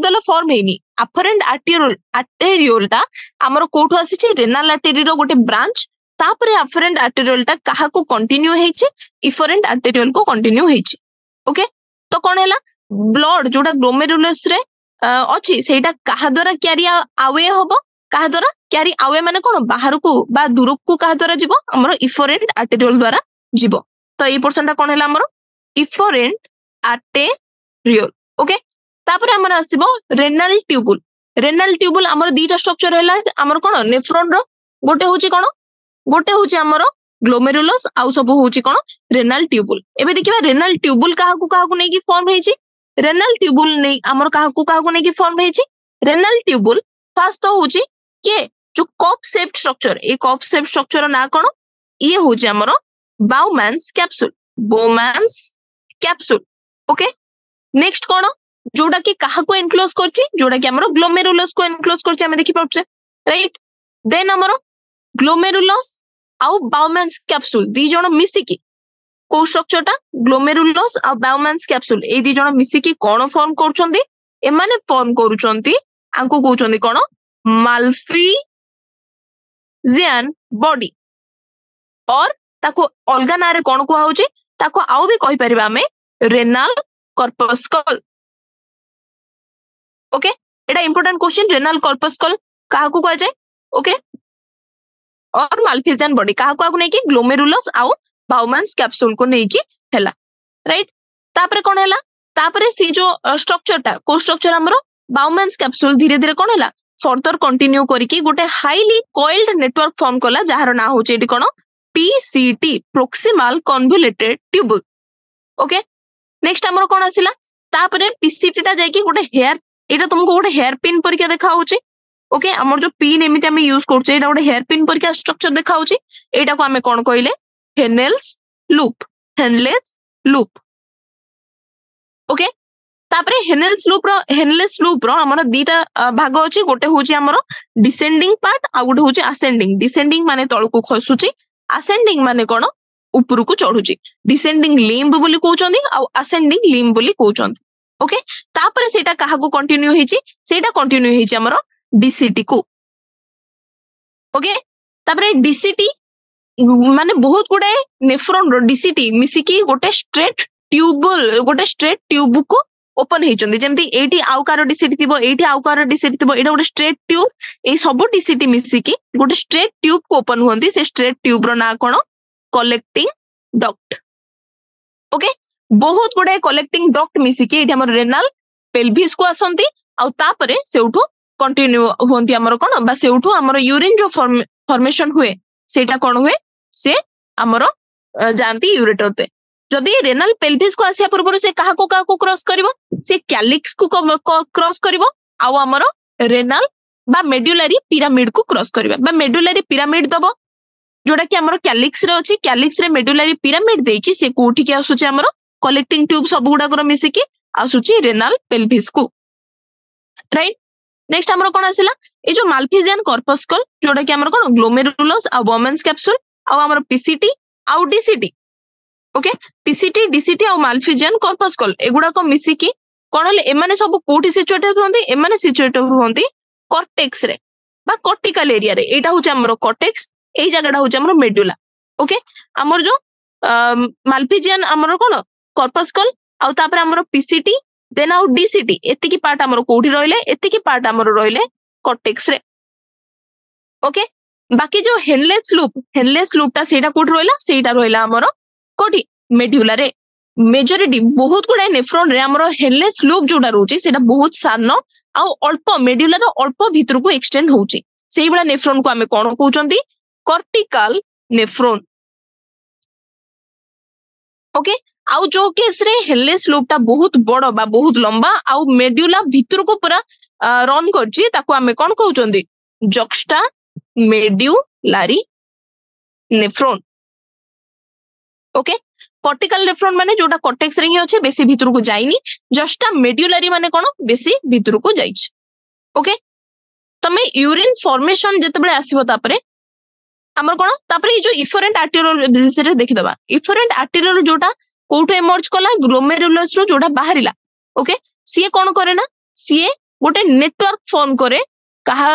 दला फॉर्म हेनी afferent arteriole ता हमर कोठो आसीछि रेनाल आर्टरी रो गोटे ब्रांच तापरे afferent arteriole ता कहा को कंटिन्यू हेछि efferent arteriole को कंटिन्यू हेछि ओके तो कोन हैला ब्लड जोटा ग्लोमेरुलस रे अछि सेटा कहा द्वारा क्यारी अवे होबो कहा द्वारा क्यारी अवे माने कोन बाहर को बा दूर को कहा द्वारा जीवो हमर efferent arteriole द्वारा जीवो तो ए पोर्शन ता कोन हैला हमर efferent arteriole ओके तापर हमर आसीबो रेनाल ट्यूबुल हमर दीटा स्ट्रक्चर हैला हमर कोन नेफ्रॉन रो गोटे होची हमर ग्लोमेरुलस आउ सब होची कोन रेनाल ट्यूबुल एबे देखिबा रेनाल ट्यूबुल कहा को नै की फॉर्म हेची रेनाल ट्यूबुल नै हमर कहा को नै की फॉर्म हेची रेनाल ट्यूबुल फर्स्ट तो होची के जो कप शेप्ड स्ट्रक्चर ए कप शेप्ड स्ट्रक्चर ना कोन ये होची हमर बाउमैन्स कैप्सूल ओके नेक्स्ट कोन जोड़ा कि कहा को एनक्लोज करछि जोड़ा कि हमर ग्लोमेरुलस को एनक्लोज करछि हमें देखि पाउछे राइट देन हमर ग्लोमेरुलस आउ बाउमैन्स कैप्सूल दी जण मिसी की को स्ट्रक्चरटा ग्लोमेरुलस आ बाउमैन्स कैप्सूल ए दी जण मिसी की कोन फॉर्म करछंदी ए माने फॉर्म करूछंती आंको कहउछंदी कोन माल्फिजियन बॉडी और ताको अलगा नारे कोन को होउची ताको आउ भी कहि परिबा हमें रेनाल कॉर्पस्कल ओके एटा इंपोर्टेंट क्वेश्चन रेनाल कॉर्पस्कल कहा को जाए ओके और माल्फिजियन बॉडी कहा को नै कि ग्लोमेरुलस आउ बाउमैन्स कैप्सूल को नै कि हैला राइट तापरे कोन हैला तापरे सी जो स्ट्रक्चरटा को स्ट्रक्चर हमरो बाउमैन्स कैप्सूल धीरे धीरे कोन हैला फर्दर कंटिन्यू करिकि गोटे हाईली कॉइल्ड नेटवर्क फॉर्म कला जहार ना होचे एटी कोन PCT proximal convoluted tubule okay next हमरो कोन आसिला तापरे पीसीटी टा जाई कि गोटे हेयर एटा तुमको गोटे हेयर पिन परिका देखा होची ओके हमर जो पिन एमिति हम यूज करछे एटा गोटे हेयर पिन परिका स्ट्रक्चर देखा होची एटा को हमें कोन कहिले हेनेल्स लूप ओके तापरे हेनेल्स लूप रो हमर दीटा भाग अछि गोटे होची हमर डिसेंडिंग पार्ट आ गोटे होची असेंडिंग डिसेंडिंग माने तळ को खसुची असेंडिंग माने कोन ऊपर को चढ़ुची डिसेंडिंग लिम्ब बोली कहउचंदी आ असेंडिंग लिम्ब बोली कहउचंदी ओके तापरे सेटा कहा को कंटिन्यू हेची सेटा कंटिन्यू हेची हमर डीसीटी को ओके तापरे डीसीटी माने बहुत गुडे नेफ्रॉन रो डीसीटी मिसिकी गोटे स्ट्रेट ट्यूब को ओपन हेचंदी जेमति एटी आउ कार डीसीटी थिबो एटी आउ कार डीसीटी थिबो एटा गोटे स्ट्रेट ट्यूब ए सब डीसीटी मिसिकी गोटे स्ट्रेट ट्यूब को ओपन होंदी से स्ट्रेट ट्यूब रो ना कोन कलेक्टिंग डक्ट ओके बहुत गुडे कलेक्टिंग डक्ट मिसिकी एठी हमर रेनाल पेल्विस को आसंती आउ तापरे सेउठु कंटिन्यू होंती हमर कोन बा सेउठु हमर यूरिन जो फॉर्मेशन हुए सेटा कोन हुए से हमर जानती यूरेटर पे जदि रेनाल पेल्विस को आसिया पूर्व से कहा को क्रॉस करिवो से कैलिक्स को क्रॉस करिवो आउ हमर रेनाल बा मेडुलारी पिरामिड को क्रॉस करिवो बा मेडुलारी पिरामिड दबो जोड़ा कि हमर कैलिक्स रे अछि कैलिक्स रे मेडुलारी पिरामिड देकी से कोठी के आसुची हमर कलेक्टिंग ट्यूब सब गुडा कर मिसिकी आसुची रेनाल पेल्विस को राइट नेक्स्ट हमर कोन आसिला ए जो माल्फिजियन कॉर्पस्कल जोड़ा कि हमर कोन ग्लोमेरुलस आ वोमेन्स कैप्सूल आ हमर पीसीटी आ डीसीटी ओके पीसीटी डीसीटी आ माल्फिजियन कॉर्पस्कल एगुडा को मिसिकी कोन ले एमाने सब कोठी सिचुएटेड होंदी एमाने सिचुएटेड होंदी कॉर्टेक्स रे बा कॉर्टिकल एरिया रे एटा होचे हमर कॉर्टेक्स एई जगहटा होचे हमर मेडुला ओके हमर जो माल्फिजियन हमर कोन कॉर्पस्कल आ तापर हमर पीसीटी देन आउ डीसीटी एति की पार्ट हमर कोठी रहले एति की पार्ट हमर रहले कॉर्टेक्स रे ओके बाकी जो हेडलेस लूपटा सेटा कोठ रहला सेटा रहला हमर कोठी मेडुला रे मेजॉरिटी बहुत गुडा नेफ्रॉन रे हमर हेडलेस लूप जोडा रहउची सेटा बहुत सानो आ अल्प मेडुला रो अल्प भीतर को एक्सटेंड होउची सेही बला नेफ्रॉन को हमें कोन कहउचंती कॉर्टिकल नेफ्रॉन ओके आउ जो केस रे हेडलेस लूपटा बहुत बड़ बा बहुत लंबा आउ मेडुला भीतर को पूरा रन करची ताको हमें कोन कहउचंती juxtamedullary nephron okay cortical nephron माने जोटा कॉर्टेक्स रे ही अछि बेसी भीतर को जाइनी जस्टा मेडुलारी माने कोन बेसी भीतर को जाइछ ओके तमे यूरिन फॉर्मेशन जतबे आसीबो तापरे हमर कोन तापरे जो इफरेंट आर्टेरियल बिजनेस रे देखि दबा इफरेंट आर्टेरियल जोटा कोठो एमर्ज कला ग्लोमेरुलस रो जोटा बाहरिला ओके सीए कोन करे ना सीए गोटे नेटवर्क फॉर्म करे कहा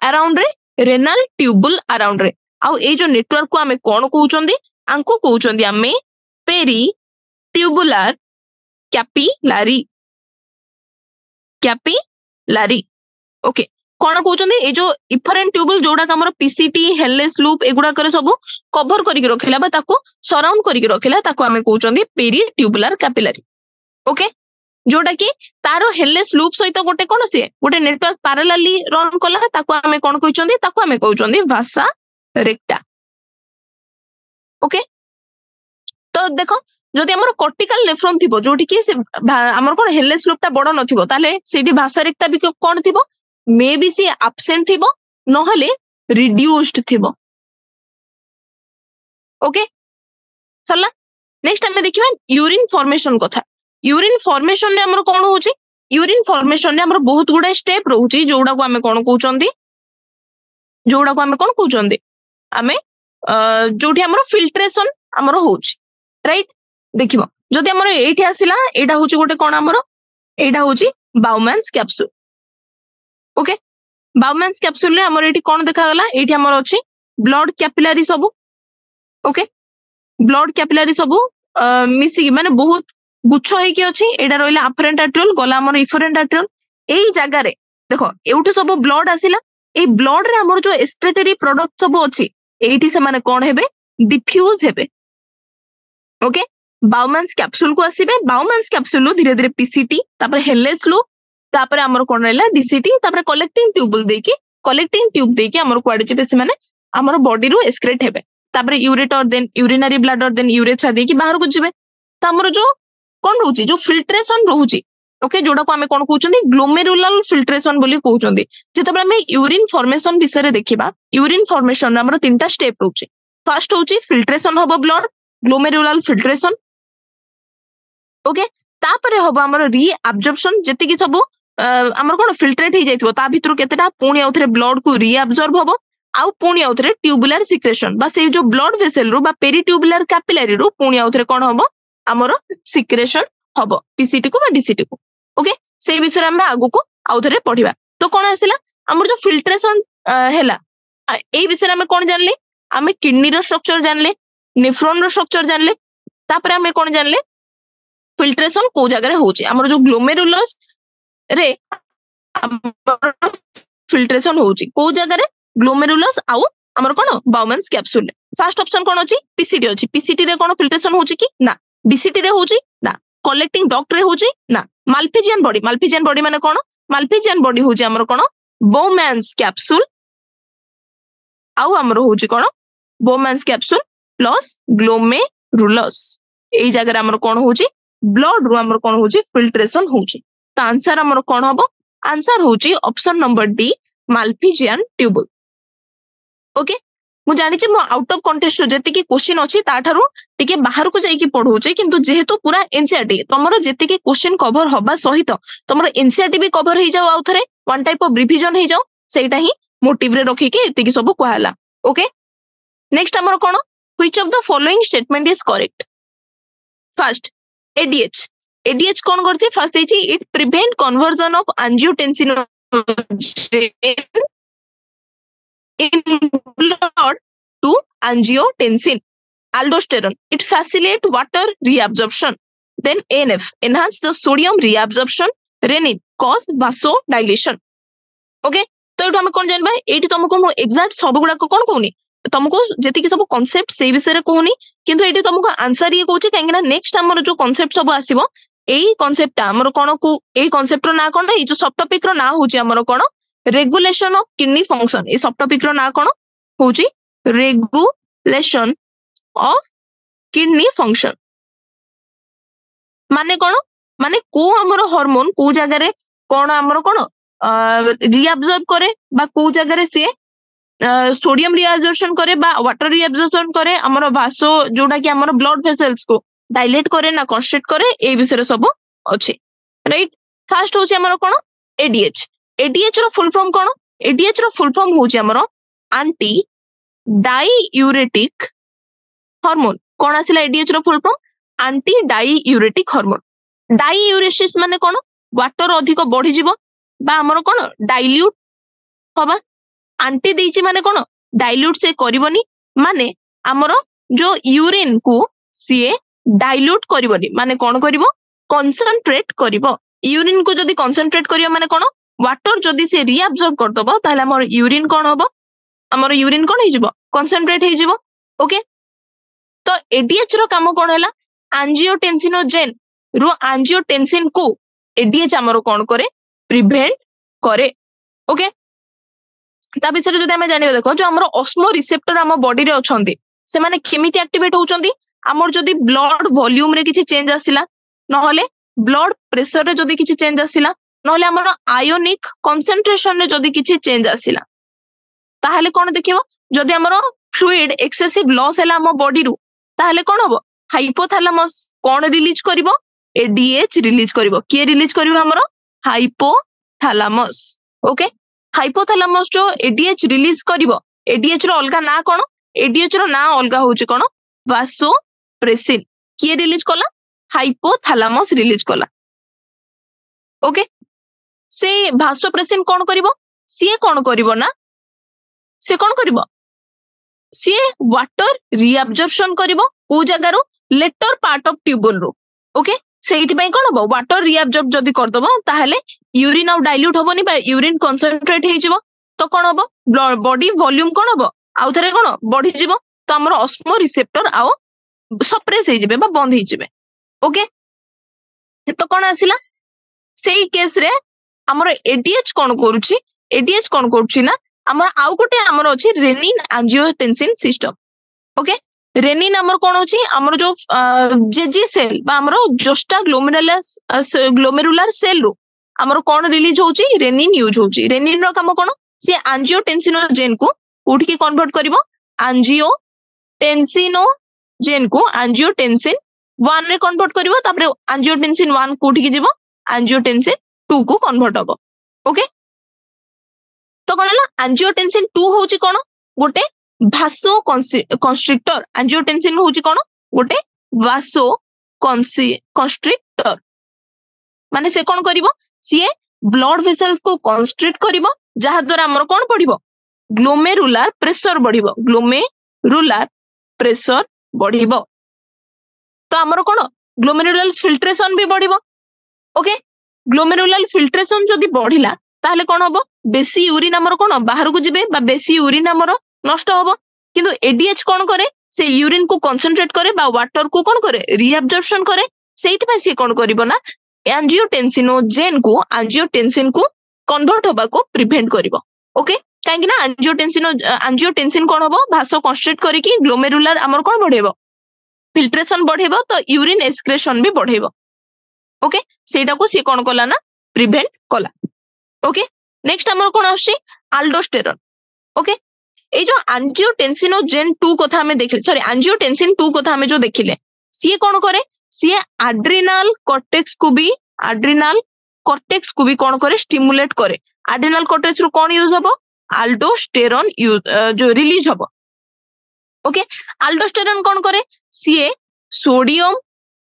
अराउंड रे रेनाल ट्यूबुल अराउंड रे आउ ए जो नेटवर्क को हमें कोन कहउचंदी आंको कहउचंदी हमें पेरी ट्यूबुलर कैपिलारी ओके कोन कहउचंदी ए जो इफरेंट ट्यूबुल जोडा हमर पीसीटी हेडलेस लूप एगुडा करे सब कवर करिक रखिला बा ताको सराउंड करिक रखिला ताको हमें कहउचंदी पेरी ट्यूबुलर कैपिलारी ओके जोडा कि तारो हेडलेस लूप सहित गोटे कोन से गोटे नेटवर्क पैरेलली रन कला ताको हमें कोन कहउचंदी ताको हमें कहउचंदी वासा रेक्टा ओके तो देखो जदि हमर कॉर्टिकल नेफ्रॉन थिबो जोठी कि से हमर कोन हेडलेस लूपटा बड़ नथिबो ताले सेठी भाषा रेक्टा भी कोन थिबो मे बी सी एब्सेंट थिबो नहले रिड्यूस्ड थिबो ओके चला नेक्स्ट हमें देखिबा यूरिन फॉर्मेशन कथा यूरिन फॉर्मेशन ने हमर कोन होची यूरिन फॉर्मेशन ने हमर बहुत गुडा स्टेप रहउची जोडा को हमें कोन कहउचंदी हमें जोठी हमर फिल्ट्रेशन हमर होची राइट देखिबो जदि हमर एठी आसिला एटा होची गोटे कोन हमर एटा होची बाउमैन्स कैप्सूल ओके बाउमैन्स कैप्सूल रे हमर एठी कोन देखा गला एठी हमर अछि ब्लड कैपिलरी सब ओके ब्लड कैपिलरी सब मिसी माने बहुत गुच्छ होई कि अछि एटा रहला अफरेंट आर्टेरियल गला हमर इफरेंट आर्टेरियल एई जगह रे देखो एउठी सब ब्लड आसिला ए ब्लड रे हमर जो एक्सक्रीटरी प्रोडक्ट सब अछि एठी से माने कोन हेबे डिफ्यूज हेबे ओके बाउमैन्स कैप्सूल को आसीबे बाउमैन्स कैप्सूल धीरे धीरे पीसीटी तापर हेडलेस लूप तापर हमर कोन रहला डीसीटी तापर कलेक्टिंग ट्यूब देकी हमर क्वाडे जेबे से माने हमर बॉडी रो एक्सक्रीट हेबे तापर ureter then urinary bladder then urethra देकी बाहर को जिबे त हमर जो कोन रहउची जो फिल्ट्रेशन रहउची ओके जोडा को हमें कोन कहउचंदी ग्लोमेरुलर फिल्ट्रेशन बोली कहउचंदी जेतबे हमें यूरिन फॉर्मेशन विषय रे देखिबा यूरिन फॉर्मेशन हमर तीनटा स्टेप रहउची फर्स्ट होउची फिल्ट्रेशन होबो ब्लड ग्लोमेरुलर फिल्ट्रेशन ओके तापर होबो हमर री एब्जॉर्प्शन जेति की सब हमर कोन फिल्ट्रेट ही जाइतबो ता भितर केतेटा पुणी आउथरे ब्लड को री एब्जॉर्ब होबो आउ पुणी आउथरे ट्यूबुलर सिक्रेशन बा से जो ब्लड वेसल रो बा पेरी ट्यूबुलर कैपिलरी रो पुणी आउथरे कोन होबो हमर सिक्रेशन होबो पीसीटी को बा डीसीटी को ओके से विषय हम आगु को आउथरे पढिबा तो कोन आसिला हमर जो फिल्ट्रेशन हैला ए विषय हम कोन जानले हमें किडनी रो स्ट्रक्चर जानले नेफ्रॉन रो स्ट्रक्चर जानले तापर हमें कोन जानले फिल्ट्रेशन को जगह रे होची हमर जो ग्लोमेरुलस रे फिल्ट्रेशन होची को जगह रे ग्लोमेरुलस आउ हमर कोन बाउमैन्स कैप्सूल फर्स्ट ऑप्शन कोन अछि पीसीटी रे कोन फिल्ट्रेशन होची कि ना डीसीटी रे होची ना कलेक्टिंग डक्ट रे होची ना माल्फिजियन बॉडी माने कोन माल्फिजियन बॉडी होची हमर कोन बोमैन्स कैप्सूल आउ हमर होची कोन बोमैन्स कैप्सूल प्लस ग्लोमेरुलस एई जगह हमर कोन होची ब्लड रु हमर कोन होची फिल्ट्रेशन होची तो आंसर हमर कोन हबो आंसर होची option number D Malpighian tubule okay मु जानि छी मु आउट ऑफ कॉन्टेक्स्ट जेति की क्वेश्चन अछि ताठारु टिके बाहर को जाई की पढौचे किंतु जेहेतु पूरा एनसीईआरटी तमरो जेति की क्वेश्चन कवर हबा सहित तमरो एनसीईआरटी भी कवर हो जाओ आउथरे वन टाइप ऑफ रिवीजन हो जाओ सेटा ही मोटिव रे रखी के एति की सब कहला ओके नेक्स्ट हमर कोन which of the following statement is correct first ADH कौन करती फर्स्ट देछि it prevent conversion of angiotensin in blood to angiotensin aldosterone it facilitate water reabsorption then ANF enhance the sodium reabsorption renin cause vasodilation okay तो एठो हम कोन जानबा एठी तुमको मु exact सब गुडा को कोन कहूनी तुमको जेति की सब कांसेप्ट से विषय रे कहूनी किंतु एठी तुमको आंसर ये कहूची काहेकि ना नेक्स्ट हमर जो कांसेप्ट सब आसीबो एई कांसेप्ट हमर कोन को एई कांसेप्ट रो ना कोन ए जो सब टॉपिक रो ना होची हमर कोन रेगुलेशन ऑफ किडनी फंक्शन ए सब टॉपिक रो ना कोन होची रेगुलेशन ऑफ किडनी फंक्शन माने कोन माने को हमर हार्मोन को जगह रे कोन हमर कोन रिअब्जॉर्ब करे बा को जगह रे से सोडियम रिअब्जॉर्प्शन करे बा वाटर रिअब्जॉर्प्शन करे हमर भासो जोडा कि हमर ब्लड वेसल्स को डायलेट करे ना कंस्ट्रिक्ट करे ए विषय सब अछि राइट फर्स्ट होची हमर कोन एडीएच रो फुल फॉर्म कोन एडीएच रो फुल फॉर्म होची हमर एंटी डाईयूरेटिक हार्मोन कोन आसिला एडीएच रो full form antidiuretic hormone diuresis माने कोन वाटर अधिक बढ़ी जिवो बा हमर कोन डाइल्यूट होबा एंटी देछि माने कोन डाइल्यूट से करबनी माने हमर जो यूरिन को सीए डाइल्यूट करबनी माने कोन करबो कंसंट्रेट करबो यूरिन को जदी कंसंट्रेट करियो माने कोन वाटर जदी से रिअब्जॉर्ब कर दबो ताले हमर यूरिन कोन होबो हमर यूरिन कोन हिजिबो कंसंट्रेट हिजिबो ओके तो एडीएच रो काम कोन हैला एंजियोटेंसिनोजेन रो एंजियोटेंसिन को एडीएच हमर कोन करे प्रिवेंट करे ओके ता विषय जदी हम जानिबो देखो जो हमर ऑस्मो रिसेप्टर हम बॉडी रे अछंती से माने केमिति एक्टिवेट होचंती हमर जदी ब्लड वॉल्यूम रे किछि चेंज आसिला नहले ब्लड प्रेशर रे जदी किछि चेंज आसिला नहले हमर आयोनिक कंसंट्रेशन रे जदी किछि चेंज आसिला ताहले कोन देखिबो जदी हमर फ्लूइड एक्सेसिव लॉस हैला हम बॉडी रु ताहले कोन होबो हाइपोथैलेमस कोन रिलीज करिवो एडीएच रिलीज करिवो के रिलीज करिवो हमर हाइपोथैलेमस ओके हाइपोथैलेमस जो एडीएच रिलीज करिवो एडीएच रो अलगा ना कोन एडीएच रो ना अलगा होची कोन वासोप्रेसिन के रिलीज कला हाइपोथैलेमस रिलीज कला ओके से वासोप्रेसिन कोन करिवो सी कोन करिवो ना से कोन करिवो सी वाटर रिअब्जॉर्प्शन करिवो को जगह रो लेटर पार्ट ऑफ ट्यूबुल रो ओके सेहिति पई कोन हो वाटर रिअब्जॉर्ब जदी कर दबो ताहले यूरिन आउ डाइल्यूट होबनी बा यूरिन कंसंट्रेट हे जिवो तो कोन होबो बॉडी वॉल्यूम कोन होबो आउ थरे कोन बढ़ी जिवो तो हमर ऑस्मो रिसेप्टर आउ सप्रेस हे जिवे बा बंद हे जिवे ओके तो कोन आसिला सेही केस रे हमर एडीएच कोन करूची एडीएच कोन करूची ना हमर आउ गोटे हमर अछि renin angiotensin system okay renin हमर कोन होची हमर जो जेजी सेल बा हमर जोस्टा ग्लोमेरुलर सेल रो हमर कोन रिलीज होची रेनिन यूज होची रेनिन रो काम कोन से एंजियोटेंसिनोजेन को कोठी की कन्वर्ट करिवो एंजियोटेंसिनोजेन को एंजियोटेंसिन 1 रे कन्वर्ट करिवो तापरे एंजियोटेंसिन 1 कोठी की जिवो एंजियोटेंसिन 2 को कन्वर्ट होबो ओके तो कोन हला एंजियोटेंसिन 2 होची कोन गोटे भासो कंस्ट्रिक्टर एंजियोटेंसिन होची कोन गोटे वासो कंस्ट्रिक्टर माने से कोन करिवो सी ब्लड वेसल्स को कंस्ट्रिक्ट करिवो जहा द्वारा हमर कोन पडिवो ग्लोमेरुलर प्रेशर बढ़िवो ग्लोमेरुलर प्रेशर बढ़िवो तो हमर कोन ग्लोमेरुलर फिल्ट्रेशन भी बढ़िवो ओके ग्लोमेरुलर फिल्ट्रेशन जदी बढ़िला ताहले कोन होबो बेसी यूरिन हमर कोन बाहर को जिवे बा बेसी यूरिन हमर नष्ट होबो किंतु एडीएच कोन करे से यूरिन को कंसंट्रेट करे बा वाटर को कौन करे रिअब्जॉर्प्शन करे सेइथि से कौन करिवो ना एंजियोटेंसिनोजेन को कन्वर्ट होबा को प्रिवेंट करिवो ओके काहेकि ना एंजियोटेंसिन कौन होबो भासो कंस्ट्रिक्ट करिकि ग्लोमेरुलर हमर कौन बढ़ेबो फिल्ट्रेशन बढ़ेबो तो यूरिन एक्सक्रेशन भी बढ़ेबो ओके सेटा को सी कौन कला ना प्रिवेंट कला ओके नेक्स्ट हमर कौन आछि अल्डोस्टेरोन ओके ए जो एंजियोटेंसिनोजेन 2 कथा हमें देखले सॉरी एंजियोटेंसिन 2 कथा हमें जो देखिले सी कौन करे सी एड्रिनल कॉर्टेक्स को भी कौन करे स्टिमुलेट करे एड्रिनल कॉर्टेक्स रो कौन यूज हबो अल्डोस्टेरोन जो रिलीज हबो ओके अल्डोस्टेरोन कौन करे सी सोडियम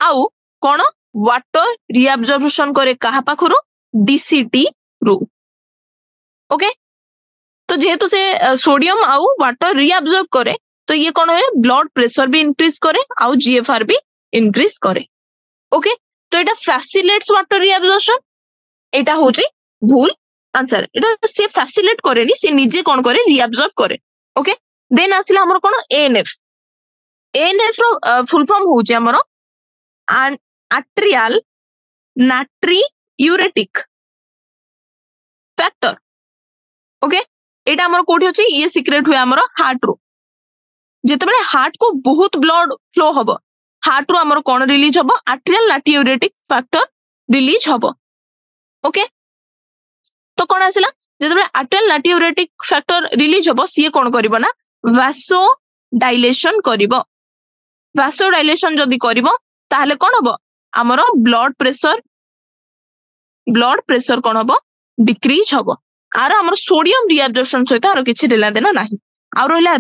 आउ कौन वाटर रिअब्जॉर्प्शन करे कहा पाखरो डीसीटी रू ओके तो जेहेतु से सोडियम आउ वाटर रिअब्जॉर्ब करे तो ये कौन है ब्लड प्रेशर भी इंक्रीज करे आउ जीएफआर भी इंक्रीज करे ओके तो एटा फैसिलिटेट्स वाटर रिअब्जॉर्प्शन एटा होची भूल आंसर एटा से फैसिलिटेट करेनी से निजे कौन करे रिअब्जॉर्ब करे ओके देन आसिला हमर कोन एएनएफ रो फुल फॉर्म होची हमर आर्टेरियल नाट्रियूरेटिक फैक्टर ओके एटा हमर कोठी होची ये सीक्रेट हुए हमर हार्ट रो जेतेबेले हार्ट को बहुत ब्लड फ्लो हबो हार्ट रो हमर कोन रिलीज हबो आर्टेरियल नाट्रियूरेटिक फैक्टर रिलीज हबो ओके तो कौन आसिला जेतेबेले आर्टेरियल नाट्रियूरेटिक फैक्टर रिलीज हबो सी कोन करिवो ना वासो डायलेशन करिवो वासो डायलेशन जदी करिवो ताहले कोन हबो हमर ब्लड प्रेशर कोन हबो डिक्रीज हबो आर हमर सोडियम रिअब्जॉर्प्शन सहित आरो किछि लेला देना नाही आ रहला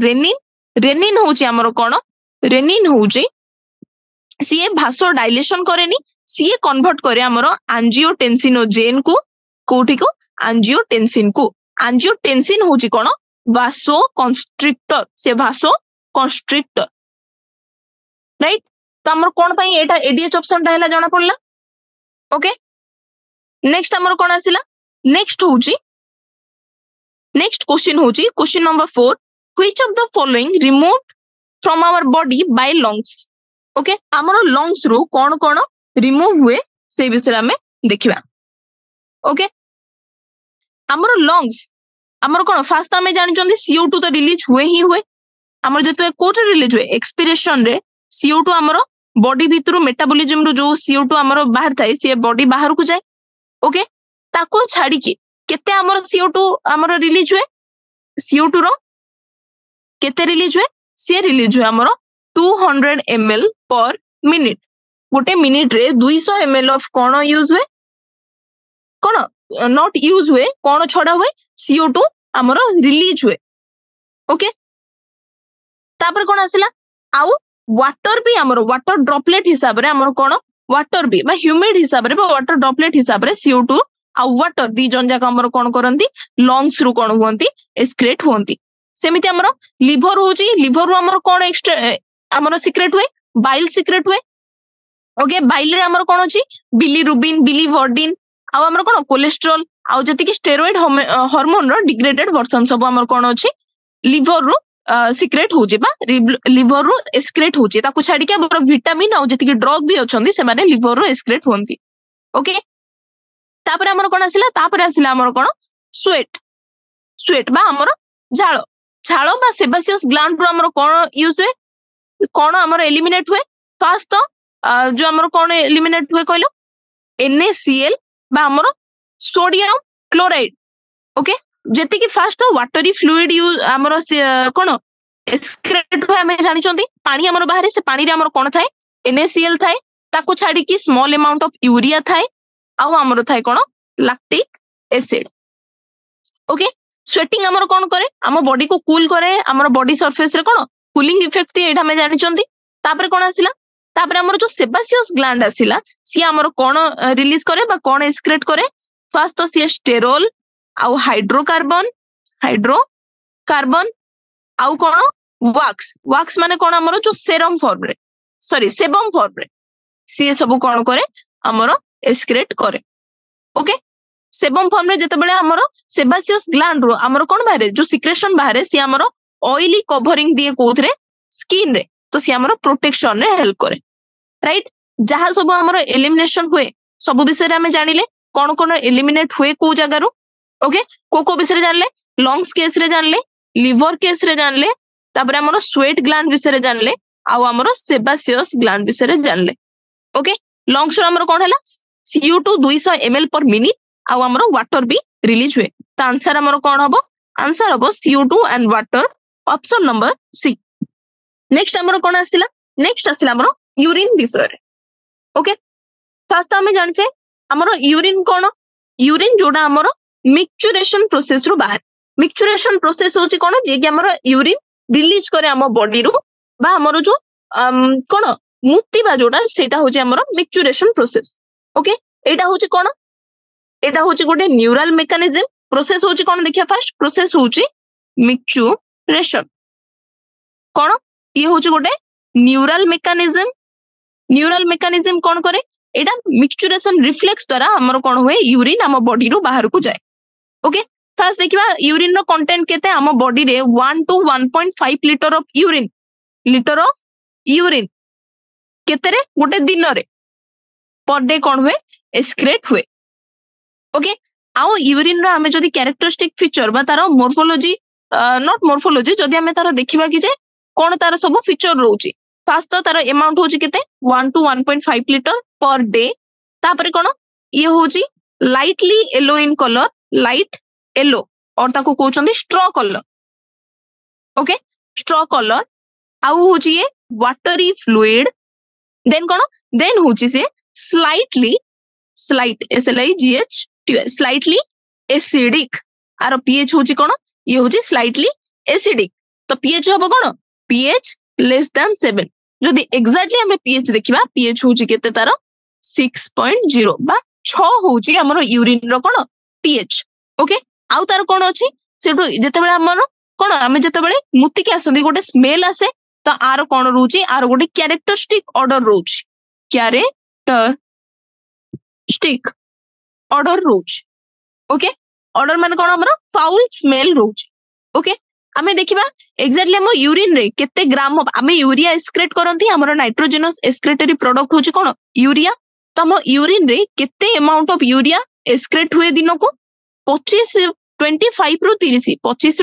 रेनिन होची हमर कोन रेनिन होची सीए भासो डायलेशन करेनी सीए कन्वर्ट करे हमर एंजियोटेंसिनोजेन को कोठी को एंजियोटेंसिन होची कोन वासो कंस्ट्रिक्टर से भासो कंस्ट्रिक्टर राइट तो हमर कोन पई एटा एडीएच ऑप्शन ता हला जाना पड़ला ओके नेक्स्ट हमर कोन आसिला नेक्स्ट क्वेश्चन होची question number 4 which of the following removed from our body by lungs okay हमर लंग्स रो कोन कोन रिमूव हुए से विषय हमें देखिबा ओके हमर लंग्स हमर कोन फास्ट हमें जानि चंदी CO2 तो रिलीज हुए ही हुए हमर जते कोट रिलीज हुए एक्सपिरेशन रे CO2 हमर बॉडी भितरु मेटाबॉलिज्म रो जो CO2 हमर बाहर थाए से बॉडी बाहर को जाए ओके ताको छाडी के केते हमर CO2 हमर रिलीज हुए CO2 रो केते रिलीज हुए से रिलीज हुए हमर 200 ml पर मिनिट गोटे मिनिट रे 200 ml ऑफ कोन यूज हुए कोन नॉट यूज हुए कोन छडा हुए CO2 हमर रिलीज हुए ओके तापर कोन आसिला आउ वाटर भी हमर वाटर ड्रॉपलेट हिसाब रे हमर कोन वाटर भी बा ह्यूमिड हिसाब रे बा वाटर ड्रॉपलेट हिसाब रे CO2 आ वाटर दी जन जाक हमर कोन करंती लंग्स रु कोन होंती एक्सक्रेट होंती सेमिति हमर लिवर होची लिवर रु हमर कोन एक्स्ट्रा हमर सीक्रेट हुए बाइल सीक्रेट हुए ओके बाइल रे हमर कोन अछि बिलिरुबिन बिलिवर्डिन आ हमर कोन कोलेस्ट्रॉल आ जति कि स्टेरॉइड हार्मोन रो डिग्रेडेड वर्जन सब हमर कोन अछि लिवर रु सीक्रेट होची बा लिवर रु एक्सक्रेट होची ताकू छाडी के हमर विटामिन आ जति कि ड्रग भी अछंती से माने लिवर रु एक्सक्रेट होंती ओके तापर हमर कोन आसिला हमर कोन स्वेट बा हमर झाଳ बा सेबासियस ग्लैंड रो हमर कोन यूज हुए कोन हमर एलिमिनेट हुए फर्स्ट तो जो हमर कोन एलिमिनेट हुए कहलो NaCl बा हमर सोडियम क्लोराइड ओके जेति कि फर्स्ट तो वाटरी फ्लूइड यूज हमर कोन एक्सक्रेट हुए हमें जानि चंदी पानी हमर बाहर से पानी रे हमर कोन थाए NaCl थाए ताको छाडी कि स्मॉल अमाउंट ऑफ यूरिया थाए आउ हमर थाए कोन लैक्टिक एसिड ओके स्वेटिंग हमर कोन करे हम बॉडी को कूल करे हमर बॉडी सरफेस रे कोन कूलिंग इफेक्ट ती एटा हमें जानि चंदी तापर कोन आसिला तापर हमर जो सेबासियस ग्लैंड आसिला सी हमर कोन रिलीज करे बा कोन एक्सक्रेट करे फर्स्ट तो सी स्टेरोल आउ हाइड्रोकार्बन आउ कोन वैक्स माने कोन हमर जो सेबम फॉर्म रे सी सब कोन करे हमर एक्सक्रेट करे ओके सेबम फॉर्म रे जते बेले हमर सेबासियस ग्लैंड रो हमर कोन बाहरे जो सिक्रेशन बाहरे सी हमर ऑयली कवरिंग दिए कोथरे स्किन रे तो सी हमर प्रोटेक्शन रे हेल्प करे राइट जहां सब हमर एलिमिनेशन हुए सब विषय आम जानिले कौन कौन एलिमिनेट हुए को जगार ओके को विषय जानले लंग्स केस रे जानले लिवर केस रे जानले तापर हमर स्वेट ग्लैंड विषय जानले आउ हमर सेबासियस ग्लैंड विषय जानले ओके लंग्स हमर कोन हला CO2 200 ml पर मिनिट आउ हमर वाटर भी रिलीज हुए तो आंसर हमर कोन हबो आंसर हबो CO2 and water option number C next हमर कोन आसिला नेक्स्ट आसिला हमर यूरिन विषय ओके फर्स्ट हमें जानचे हमर यूरिन कोन यूरिन जोडा हमर मिक्सचुरेशन प्रोसेस रु बाहर मिक्सचुरेशन प्रोसेस होची कोन जे कि हमर यूरिन रिलीज करे हम बॉडी रु बा हमर जो कोन मुक्तिबा जोडा सेटा होची हमर मिक्सचुरेशन प्रोसेस ओके एटा होची कोन एटा होची गोटे न्यूरल मेकानिज्म प्रोसेस होची कोन देखिया फर्स्ट प्रोसेस होची मिक्सचुरेशन कोन ये होची गोटे न्यूरल मेकानिज्म कोन करे एटा मिक्सचुरेशन रिफ्लेक्स द्वारा हमर कोन हुए यूरिन हम बॉडी रु बाहर को जाए ओके फर्स्ट देखिबा यूरिन नो कंटेंट केते हम बॉडी रे 1 to 1.5 लीटर ऑफ यूरिन केते रे गोटे दिन रे पर डे कोन हुए एक्सक्रेट हुए ओके आउ यूरिन रो हमें जदी कैरेक्टरिस्टिक फीचर बा तारो मोर्फोलॉजी नॉट मोर्फोलॉजी जदी हमें तारो देखिबा कि जे कोन तारो सब फीचर रहउची फर्स्ट तो तारो अमाउंट होची केते 1 to 1.5 लीटर पर डे तापर कोन ये होची lightly yellow in colour light yellow और ताको कहउचंदी straw colour okay straw colour आउ होची ये वाटरी फ्लूइड देन कोन देन होची से स्लाइट SLIGH स्लाइटली एसिडिक आरो पीएच होची कोन ये होची स्लाइटली एसिडिक तो पीएच हबो कोन पीएच लेस देन 7 जदी एग्जैक्टली हमें पीएच देखिबा पीएच होची केते तारो 6.0 बा 6 होची हमरो यूरिन रो कोन पीएच ओके आउ तार कोन अछि सेटो जेतेबेले हमरो कोन हमें जेतेबेले मुति के आसंदी गोटे स्मेल आसे तो आरो कोन रहउची आरो गोटे कैरेक्टरिस्टिक ऑर्डर रहउची कैरेक्टरिस्टिक ऑर्डर रहउची ओके ऑर्डर माने कोन हमरो फाउल स्मेल रहउची ओके हमें देखिबा एग्जैक्टली हम यूरिन रे केते ग्राम हमें यूरिया एक्सक्रेट करंती हमरो नाइट्रोजनस एक्सक्रेटरी प्रोडक्ट होची कोन यूरिया तो हम यूरिन रे केते अमाउंट ऑफ यूरिया एक्सक्रेट हुए दिन को 25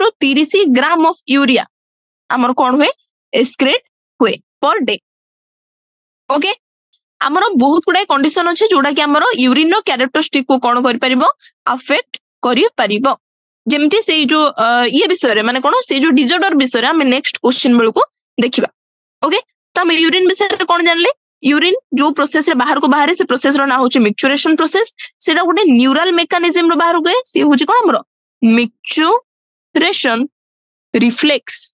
ରୁ 30 ग्राम ऑफ यूरिया हमर कोन हुए एक्सक्रेट हुए पर डे ओके हमर बहुत गुडा कंडीशन अछि जोडा कि हमर यूरिन रो कैरेक्टरिस्टिक को कोन करि परिबो अफेक्ट करि परिबो जेमति से जो ये विषय रे माने कोन से जो डिसऑर्डर विषय रे हम नेक्स्ट क्वेश्चन बेल को देखिबा ओके तो हम यूरिन विषय रे कोन जानले यूरिन जो प्रोसेस रे बाहर को बाहर से प्रोसेस रो ना होची मिक्सचुरेशन प्रोसेस सेटा गोटे न्यूरल मेकानिज्म रो बाहर गए से होची कोन हमरो मिक्सचुरेशन रिफ्लेक्स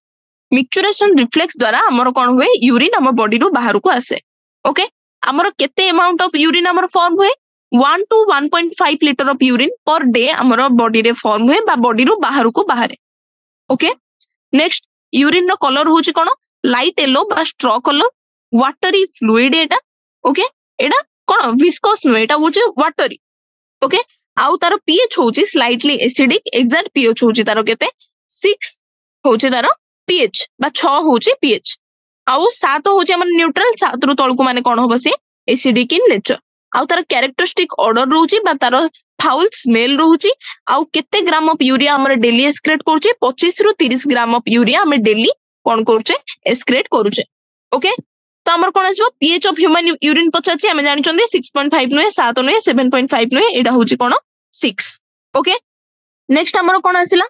द्वारा हमरो कोन हुए यूरिन हमर बॉडी रो बाहर को आसे ओके हमरो केते अमाउंट ऑफ यूरिन हमर फॉर्म हुए 1 to 1.5 litre of urine per day हमरो बॉडी रे फॉर्म हुए बा बॉडी रो बाहर को बाहर ओके नेक्स्ट यूरिन रो कलर होची कोन लाइट येलो बा स्ट्रॉ कलर वाटरी फ्लूइड एटा ओके एटा कोन विस्कोस नो एटा होची वाटरी ओके आउ तारो पीएच होची स्लाइटली एसिडिक एग्जैक्ट पीएच होची तारो केते 6 होची तारो पीएच बा 6 होची पीएच आउ 7 होची हमन न्यूट्रल 7 रु तळकु माने कोन होबो से एसिडिक इन नेचर आउ तारो कैरेक्टरिस्टिक ऑर्डर रहउची बा तारो फाउल स्मेल रहउची आउ केते ग्राम ऑफ यूरिया हमर डेली एक्सक्रेट करउची 25 ରୁ 30 ग्राम ऑफ यूरिया हम डेली कोन करउचे एक्सक्रेट करउचे ओके तो हमर कोन आसीबो पीएच ऑफ ह्यूमन यूरिन पचाची हम जानि चंदी 6.5 नुए 7 नुए 7.5 नुए एटा होची कोन 6 ओके नेक्स्ट हमर कोन आसिला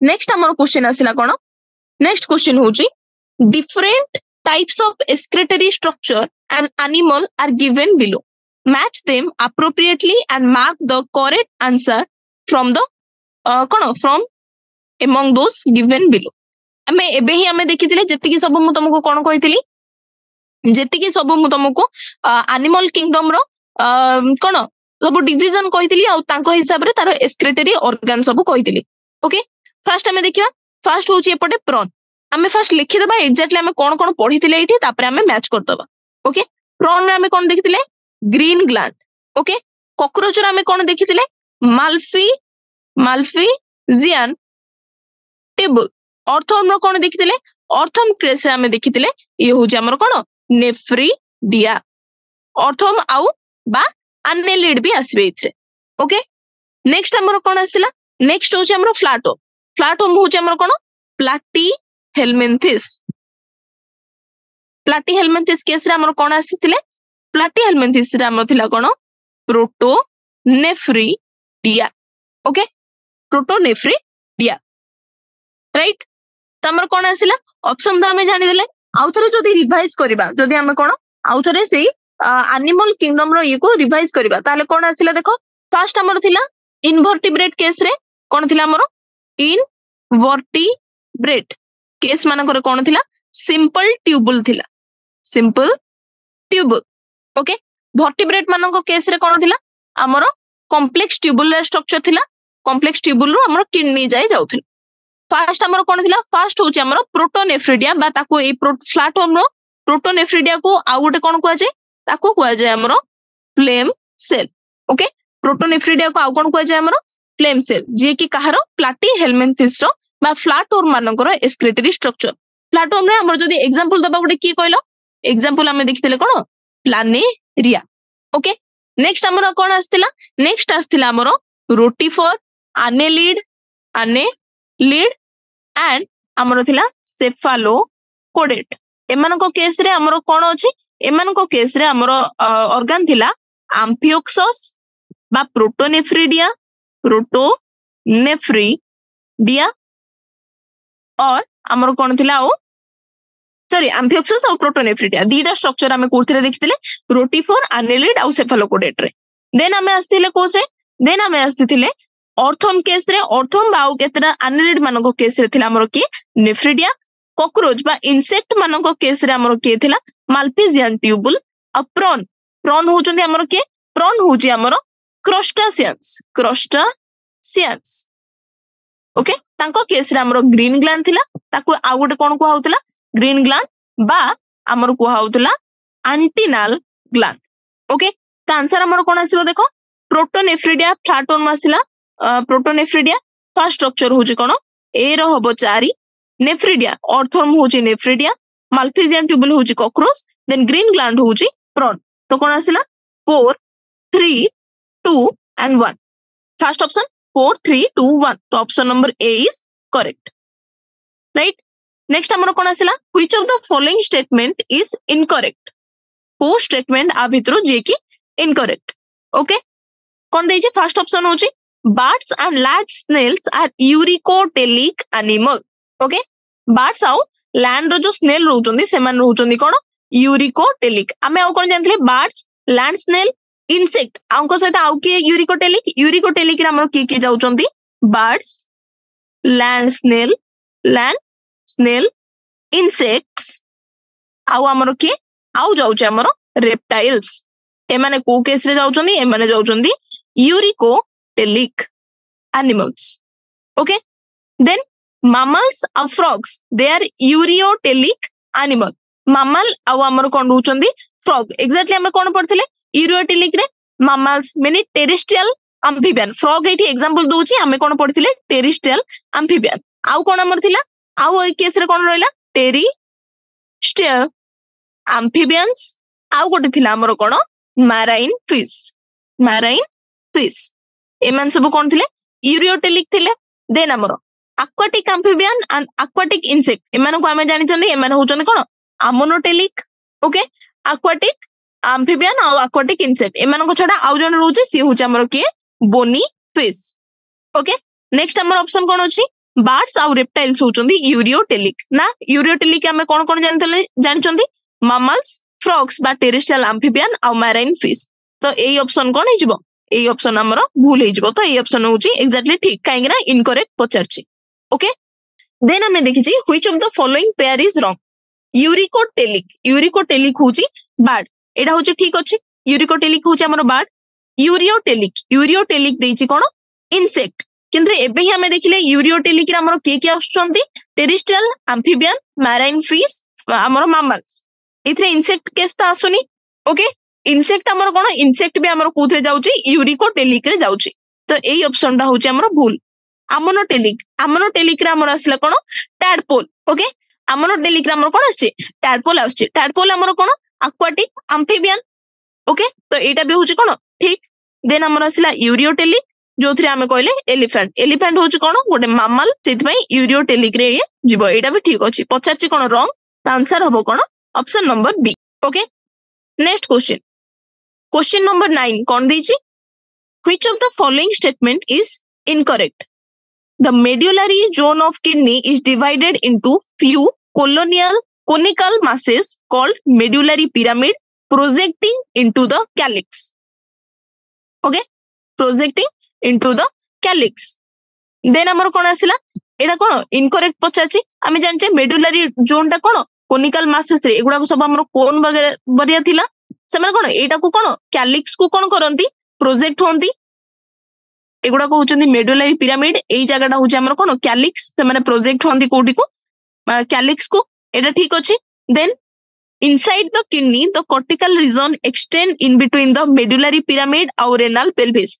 नेक्स्ट हमर क्वेश्चन आसिला कोन नेक्स्ट क्वेश्चन होची different types of excretory structure and animal are given below match them appropriately and mark the correct answer from the from among those given below हमें एबे ही हमें देखिथिले जेति कि सब मु तुमको कोन कहिथिली जेति कि सब मु तुमको एनिमल किंगडम रो कोन सब डिवीजन कहिथिली आ तांको हिसाब रे तारो एक्सक्रेटरी ऑर्गन सब कहिथिली ओके फर्स्ट हमें देखिबा फर्स्ट होची एपटे प्रॉन हमें फर्स्ट लिखि देबा एग्जैक्टली हमें कोन कोन पढिथिले एठी तापर हमें मैच कर देबा ओके प्रॉन रे हमें कोन देखिथिले ग्रीन ग्लैंड ओके कॉकरोच रे हमें कोन देखिथिले माल्फिजियन टेबल ऑर्थो हम कोन देखिथिले ऑर्थम केस रे हमें देखिथिले ये होची हमर कोन नेफ्रिडिया ऑर्थम आउ बा annelid भी आसबे इथरे ओके नेक्स्ट हमर कोन आसिला नेक्स्ट होची हमर फ्लैटो होची हमर कोन प्लैटीहेल्मिन्थिस केस रे हमर कोन आसीथिले प्लैटीहेल्मिन्थिस रे हमर थिला कोन प्रोटोनेफ्रिडिया ओके प्रोटोनेफ्रिडिया राइट तो हमर कोन आसिला ऑप्शन तो हमें जानि देले आउ थरे जदी रिवाइज करबा जदी हमें कोन आउ थरे सेही एनिमल किंगडम रो ये को रिवाइज करबा ताले कोन आसिला देखो फर्स्ट हमर थिला इनवर्टिब्रेट केस रे कोन थिला हमर इनवर्टिब्रेट केस माने करे कोन थिला सिंपल ट्यूबुल ओके वर्टिब्रेट मानन को केस रे कोन थिला हमर कॉम्प्लेक्स ट्यूबुलर स्ट्रक्चर थिला कॉम्प्लेक्स ट्यूबुल रो हमर किडनी जाय जाउथिला फर्स्ट हमर कोन थिला फर्स्ट होची हमर प्रोटोनेफ्रिडिया बा ताको ए प्लैटफॉर्म रो प्रोटोनेफ्रिडिया को आउ गोटे कोन कुआ जाय ताको कुआ जाय हमर फ्लेम सेल ओके प्रोटोनेफ्रिडिया को आउ कोन कुआ जाय हमर फ्लेम सेल जे कि कहारो प्लैटीहेल्मिन्थिस रो बा फ्लैटवर्म मानकर एक्सक्रीटरी स्ट्रक्चर फ्लैटवर्म रे हमर जदी एग्जांपल दबा गोटे की कहलो एग्जांपल हमें देखितले कोन प्लानेरिया ओके नेक्स्ट हमर कोन आस्तिला नेक्स्ट आस्तिला हमर रोटिफर annelid एंड हमर थिला सेफालोकोडेट एमानको केस रे हमर कोन अछि एमानको केस रे हमर ऑर्गन थिला एम्फियोक्सस बा प्रोटोनेफ्रिडिया और हमर कोन थिला ओ सॉरी एम्फियोक्सस और प्रोटोनेफ्रिडिया दीटा स्ट्रक्चर हमें कोथरे देखितले रोटिफर annelid और सेफालोकोडेट रे देन हमें आस्तिले कोथरे देन हमें आस्तिले ऑर्थम केस रे ऑर्थम बाउ केतरा annelid मानको केस रे थिला हमर की नेफ्रिडिया कॉकरोच बा इंसेक्ट मानको केस रे हमर के थिला माल्पिजियन ट्यूबुल आ प्रॉन होचंदी हमर के प्रॉन होची हमर क्रस्टासियंस ओके तांको केस रे हमर ग्रीन ग्लैंड थिला ताको आ गोटे कोन को होतला ग्रीन ग्लैंड बा हमर को होतला एंटिनल ग्लैंड ओके त आंसर हमर कोन आसीबो देखो प्रोटोनेफ्रिडिया फ्लैटवर्म आसिला प्रोटोनेफ्रिडिया फर्स्ट स्ट्रक्चर होची कोन ए रो हबो 4 नेफ्रिडिया ऑर्थम होची नेफ्रिडिया माल्पिजियन ट्यूबुल होची कॉकरोच देन ग्रीन ग्लैंड होची प्रॉन तो कोन आसिला 4 3 2 and 1 फर्स्ट ऑप्शन 4 3 2 1 तो option number A is correct right next हमर कोन आसिला which of the following statement is incorrect को स्टेटमेंट आ भितरो जे कि इनकरेक्ट ओके कोन देछि फर्स्ट ऑप्शन होची birds and land snails are uricotelic animal okay birds आउ land रो जो स्नेल रहउचंदी सेमान रहउचंदी कोन यूरिकोटेलिक हमें आउ कोन जानथले birds land snail इंसेक्ट आउको सहित आउ के यूरिकोटेलिक रे हमर की जाउचंदी birds land snail insects आउ हमर के आउ जाउचे हमर reptiles एमाने को केस रे जाउचंदी एमाने जाउचंदी uricotelic animals okay then mammals and frogs they are ureotelic animal mammal आउ हमर कोन रहउचंदी frog exactly हमें कोन पढथिले यूरियोटेलिक रे mammals meaning terrestrial amphibian frog एठी एग्जांपल दोची हमें कोन पढथिले terrestrial amphibian आउ कोन हमर थिला आउ ए केस रे कोन रहला terrestrial amphibians आउ गोटे थिला हमर कोन marine fish एमान सब कोन थिले यूरियोटेलिक थिले देन हमर aquatic amphibian and aquatic insect एमान को हमें जानि चंदी एमान होचंदी कोन ammonotelic ओके aquatic amphibian और aquatic insect एमान को छडा आउ जन रहउची सी होच हमर के bony fish ओके नेक्स्ट हमर ऑप्शन कोन अछि birds और reptiles होचंदी यूरियोटेलिक ना यूरियोटेलिक हमें कोन कोन जानि चंदी mammals frogs बा terrestrial amphibian और marine fish तो एई ऑप्शन कोन हिजबो एई ऑप्शन हमर भूल हिजबो तो एई ऑप्शन होची एग्जैक्टली ठीक काहेकि ना इनकरेक्ट पचरची ओके देन हमें देखिची which of the following pair is wrong uricotelic होची बर्ड एडा होची ठीक अछि यूरिकोटेलिक होची हमर बर्ड यूरियोटेलिक देइची कोन इंसेक्ट किंतु एबे ही हमें देखिले यूरियोटेलिक रे हमर के आछुचंती टेरिस्ट्रियल एम्फिबियन मैराइन फिश हमर मैमल्स इथरे इंसेक्ट केस ता आसुनी ओके इंसेक्ट हमर कोन इंसेक्ट भी हमर कोथरे जाउची यूरिकोटेलिक रे जाउची तो एई ऑप्शन ता होची हमर भूल ammonotelic रे हमर असला कोन टैडपोल ओके ଆମର डेलिक हमर कोन आछि टैडपोल आछि टैडपोल हमर कोन aquatic amphibian ओके तो एटा भी होछि कोन ठीक देन हमर आसिला यूरियोटेलिक जोथरे हमें कहले एलिफेंट एलिफेंट होछि कोन गोटे मामल सेति पई यूरियोटेलिक रे जीव एटा भी ठीक अछि पचारछि कोन रॉन्ग आंसर हबो कोन option number B okay next question number 9 कोन दैछि which of the following statement is incorrect The medullary zone of kidney is divided into few conical masses called medullary pyramid projecting into the calyx. Okay, projecting into the calyx. Then amar kon asila eta kon incorrect पचाची आमे जानचे medullary zone टा कोन conical masses रे एगुडा को सब हमर कोन बरिया थिला semen कोन एटा को कोन calyx को कोन करंती प्रोजेक्ट होंती एगुडा को होचंदी मेडुलरी पिरामिड एई जगहटा होचे हमर कोन कैलिक्स से माने प्रोजेक्ट होंदी कोडी को कैलिक्स को एटा ठीक अछि then inside the kidney the cortical region extend in between the medullary pyramid और रेनल पेल्विस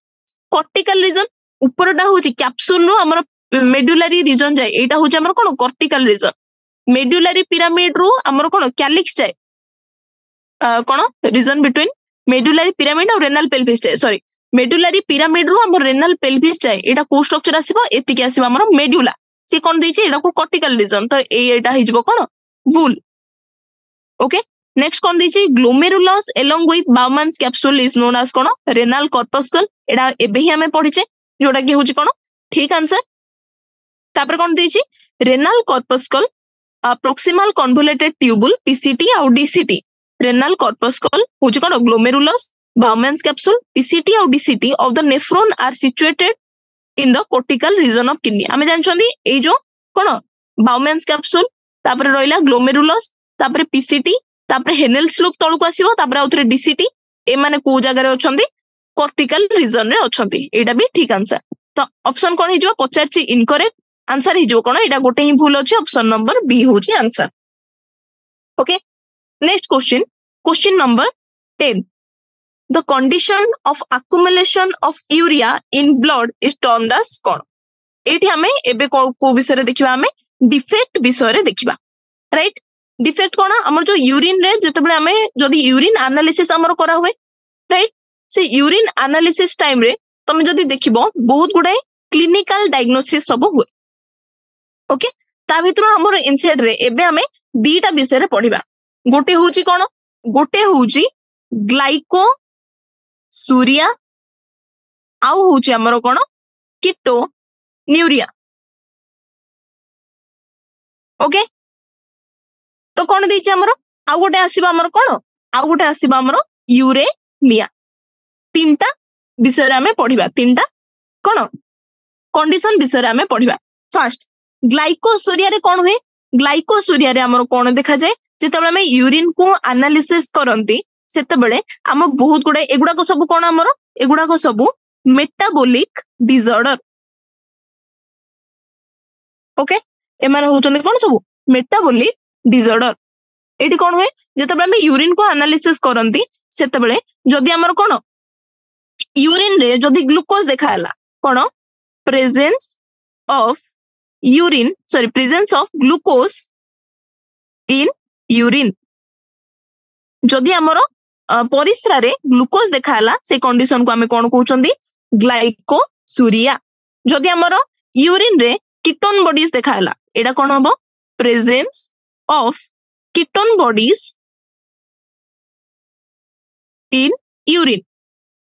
कॉर्टिकल रीजन ऊपरटा होची कैप्सूल रो हमर मेडुलरी रीजन जाय एटा होचे हमर कोन कॉर्टिकल रीजन मेडुलरी पिरामिड रो हमर कोन कैलिक्स जाय कोन रीजन बिटवीन मेडुलरी पिरामिड और रेनल पेल्विस जाय सॉरी मेडुलरी पिरामिड रो हमर रेनल पेल्विस जाय एटा को स्ट्रक्चर आसीबो एतिके आसीबो हमर मेडुला से कोन दैछि एटा को कॉर्टिकल रीजन तो एटा हिजबो कोन वूल ओके नेक्स्ट कोन दैछि glomerulus along with Bowman's capsule is known as कोन रेनल कॉर्पस्कल एटा एबे ही हमें पढिचे जोटा कि होछि कोन ठीक आंसर तापर कोन दैछि renal corpuscle proximal convoluted tubule PCT और डीसीटी रेनल कॉर्पस्कल होछि कोन ग्लोमेरुलस Bowman's capsule, PCT और DCT of the nephron are situated in the cortical region of kidney. आमे जानछोंदी ए जो कोन Bowman's capsule तापर रहिला glomerulus तापर PCT तापर Henel's loop तळु को आसीबो तापर आउथरे DCT ए माने को जगह रे अछंदी cortical region रे अछंदी एटा भी ठीक आंसर तो ऑप्शन कोन हिजो पचारची इनकरेक्ट आंसर हिजो कोन एटा गोटे ही भूल अछि ऑप्शन नंबर बी होची answer okay next question number 10 The condition of accumulation of urea in blood is termed as कोन एठी हमें एबे को विषय रे देखिबा हमें डिफेक्ट विषय रे देखिबा राइट डिफेक्ट कोन हमर जो यूरिन रे जतबे हमें जदी यूरिन एनालिसिस हमर करा हुए राइट से यूरिन एनालिसिस टाइम रे तमे जदी देखिबो बहुत गुडे क्लिनिकल डायग्नोसिस सब हुए ओके ता भितर हमर इनसेट रे एबे हमें दीटा विषय रे पढिबा गोटे होची कोन गोटे होची ग्लाइको सूर्या आउ होची हमरो कोन कीटो न्यूरिया ओके तो कोन दैछि हमरो आउ गोटे आसीबा हमरो कोन आउ गोटे आसीबा हमरो यूरेमिया तीनटा विषय रे हमें पढिबा तीनटा कोन कंडीशन विषय रे हमें पढिबा फर्स्ट ग्लाइकोसूरिया रे कोन हुए ग्लाइकोसूरिया रे हमरो कोन देखा जाय जेतबे हमें यूरिन को एनालिसिस करंती सेते बेले हम बहुत गुडे एगुडा को सब कोन हमरो एगुडा को सब मेटाबॉलिक डिसऑर्डर ओके ए माने होचने कोन सब मेटाबॉलिक डिसऑर्डर एटी कोन हुए जेतबे हम यूरिन को एनालिसिस करंती सेते बेले जदी हमरो कोन यूरिन रे जदी ग्लूकोज देखाला कोन presence of glucose in urine जदी हमरो परिस्रा रे ग्लूकोज देखाला से कंडीशन को हमें कोन कहउचंदी ग्लाइकोसूरिया जदी हमरो यूरिन रे कीटोन बॉडीज देखाला एडा कोन हबो presence of ketone bodies in urine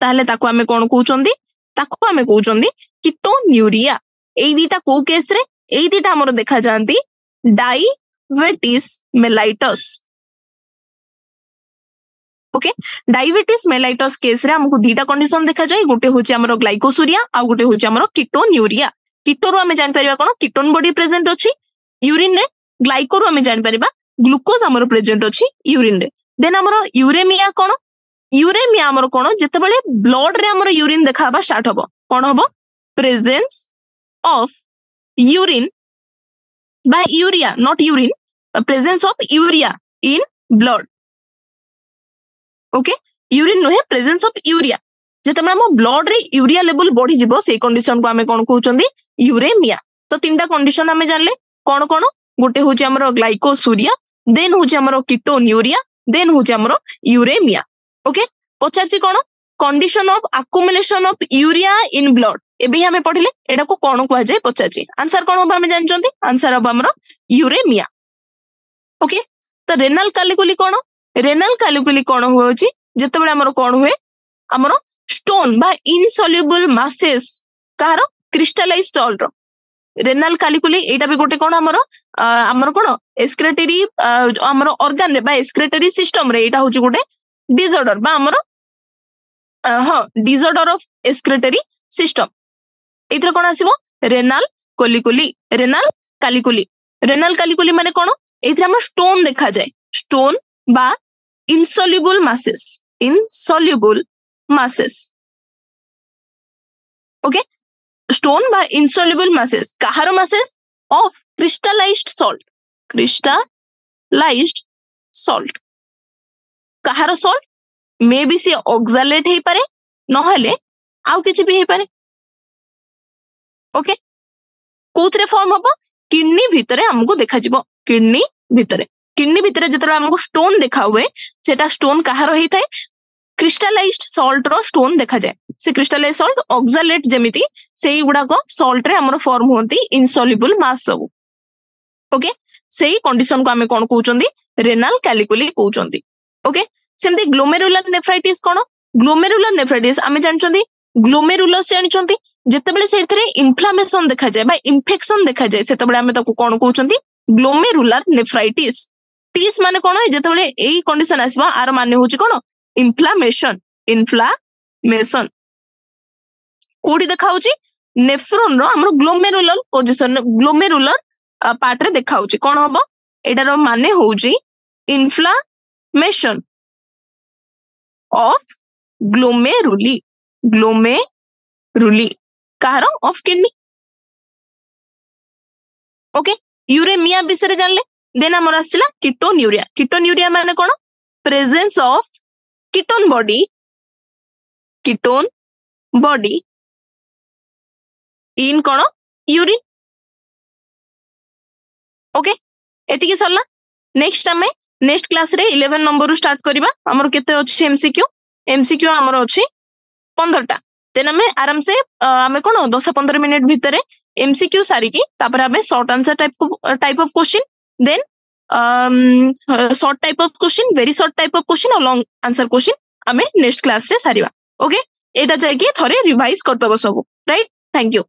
ताले ताको हमें कोन कहउचंदी ताको हमें कहउचंदी कीटोन्यूरिया एई दीटा को केस रे एई दीटा हमरो देखा जानती diabetes mellitus okay diabetes mellitus case रे हमको दीटा कंडीशन देखा जाय गोटे होची हमरो ग्लाइकोसूरिया आ गोटे होची हमरो कीटोन्यूरिया कीटो रो हमें जान परिबा कोन कीटोन बॉडी प्रेजेंट अछि यूरिन रे ग्लाइको रो हमें जान परिबा ग्लूकोज हमरो प्रेजेंट अछि यूरिन रे देन हमरो यूरेमिया हमरो कोन जते बेले ब्लड रे हमरो यूरिन देखाबा स्टार्ट हबो कोन हबो presence of urine by urea not urine presence of urea in blood okay urine नुहे प्रेजेंस ऑफ यूरिया जेतमे हम ब्लड रे यूरिया लेवल बढ़ी जिवो से कंडीशन को हमें कोन कहउचंदी यूरेमिया तो तीनटा कंडीशन हमें जानले कोन कोन गोटे हूँ आमर ग्लाइकोसूरिया, देन हूँ आमर कीटोन्यूरिया, देन हूँ आमर यूरेमिया। ओके, पचारची कौन condition of accumulation of urea in blood एबे हमें पढ़िले एटा को कौन कह जाए पचारची। आंसर कौन हम आमे जानचंती, आंसर हम हमर यूरेमिया। ओके, तो रेनाल कैलिकुली कौन, रेनाल कैलिकुली कौन हुए जेतेबेले हमर कौन हुए हमर स्टोन बा इनसॉल्युबल मासेस कार क्रिस्टलाइज सॉल्ट रो रेनाल कैलिकुली एटा भी गोटे कौन हमर कौन एक्सक्रेटरी हमर ऑर्गन रे बा एक्सक्रेटरी सिस्टम रे एटा होची गोटे डिसऑर्डर बा हमर हां डिसऑर्डर ऑफ एक्सक्रेटरी सिस्टम। एथरे कौन आसीबो renal calculi, renal calculi. Renal calculi माने कौन एथरे हम स्टोन देखा जाए, स्टोन बा insoluble masses, insoluble masses. Okay, stone बा इनसॉल्युबल मासेस कहार masses of crystallised salt, crystallised salt कहार salt may be C oxalate हे पारे नहले आउ किछि भी हे पारे। ओके, कोथरे फॉर्म होबो किडनी भितरे हमको देखा जिवो, किडनी भितरे जतरा हमको स्टोन देखा हुए सेटा स्टोन कहार होई थाए क्रिस्टलाइज्ड सॉल्ट रो स्टोन देखा जाए। से क्रिस्टलाइज्ड सॉल्ट ऑक्सालेट जेमिति सेही गुडा को सॉल्ट रे हमर फॉर्म होंती इनसॉल्युबल मास सब। ओके, सेही कंडीशन को हमें कोन कहउचंदी रेनाल कैलिकुली कहउचंदी। ओके, सेमती ग्लोमेरुलर नेफ्राइटिस कोन, ग्लोमेरुलर नेफ्राइटिस आमे जानचंदी ग्लोमेरुलस जानचंदी जेतेबेले सेथरे इन्फ्लेमेशन देखा जाए बा इन्फेक्शन देखा जाए सेतेबेले आमे ताको कोन कहउचंदी ग्लोमेरुलर नेफ्राइटिस। टिस माने कोन जेतेबेले एई कंडीशन आसीबा आर माने होची कोन इन्फ्लेमेशन, इन्फ्लेमेशन कोडी देखाउची नेफ्रॉन रो हमर ग्लोमेरुलर पोजीशन, ग्लोमेरुलर पार्ट रे देखाउची कोन हबो एटार माने होची इन्फ्लेमेशन ऑफ ग्लोमेरुली, ग्लोमेरुली कहार ऑफ किडनी। ओके, यूरेमिया विषय जानले। देन हमर आसिला कीटोन्यूरिया। कीटोन्यूरिया माने कोन presence of ketone body in कोन यूरिन। ओके, एतिके सरला। नेक्स्ट हमें नेक्स्ट क्लास रे 11 नंबर रु स्टार्ट करिबा। हमर केते अछि एमसीक्यू, एमसीक्यू हमर अछि 15 टा। देन हमें आराम से हमें कोन 10-15 मिनिट भितरे एमसीक्यू सारी की तापर हमें short answer type of question, then short type of question, very short type of question और लॉन्ग आंसर क्वेश्चन हमें नेक्स्ट क्लास रे सारिबा। ओके, एटा जाय की थरे रिवाइज करतबो सब, राइट। Thank you.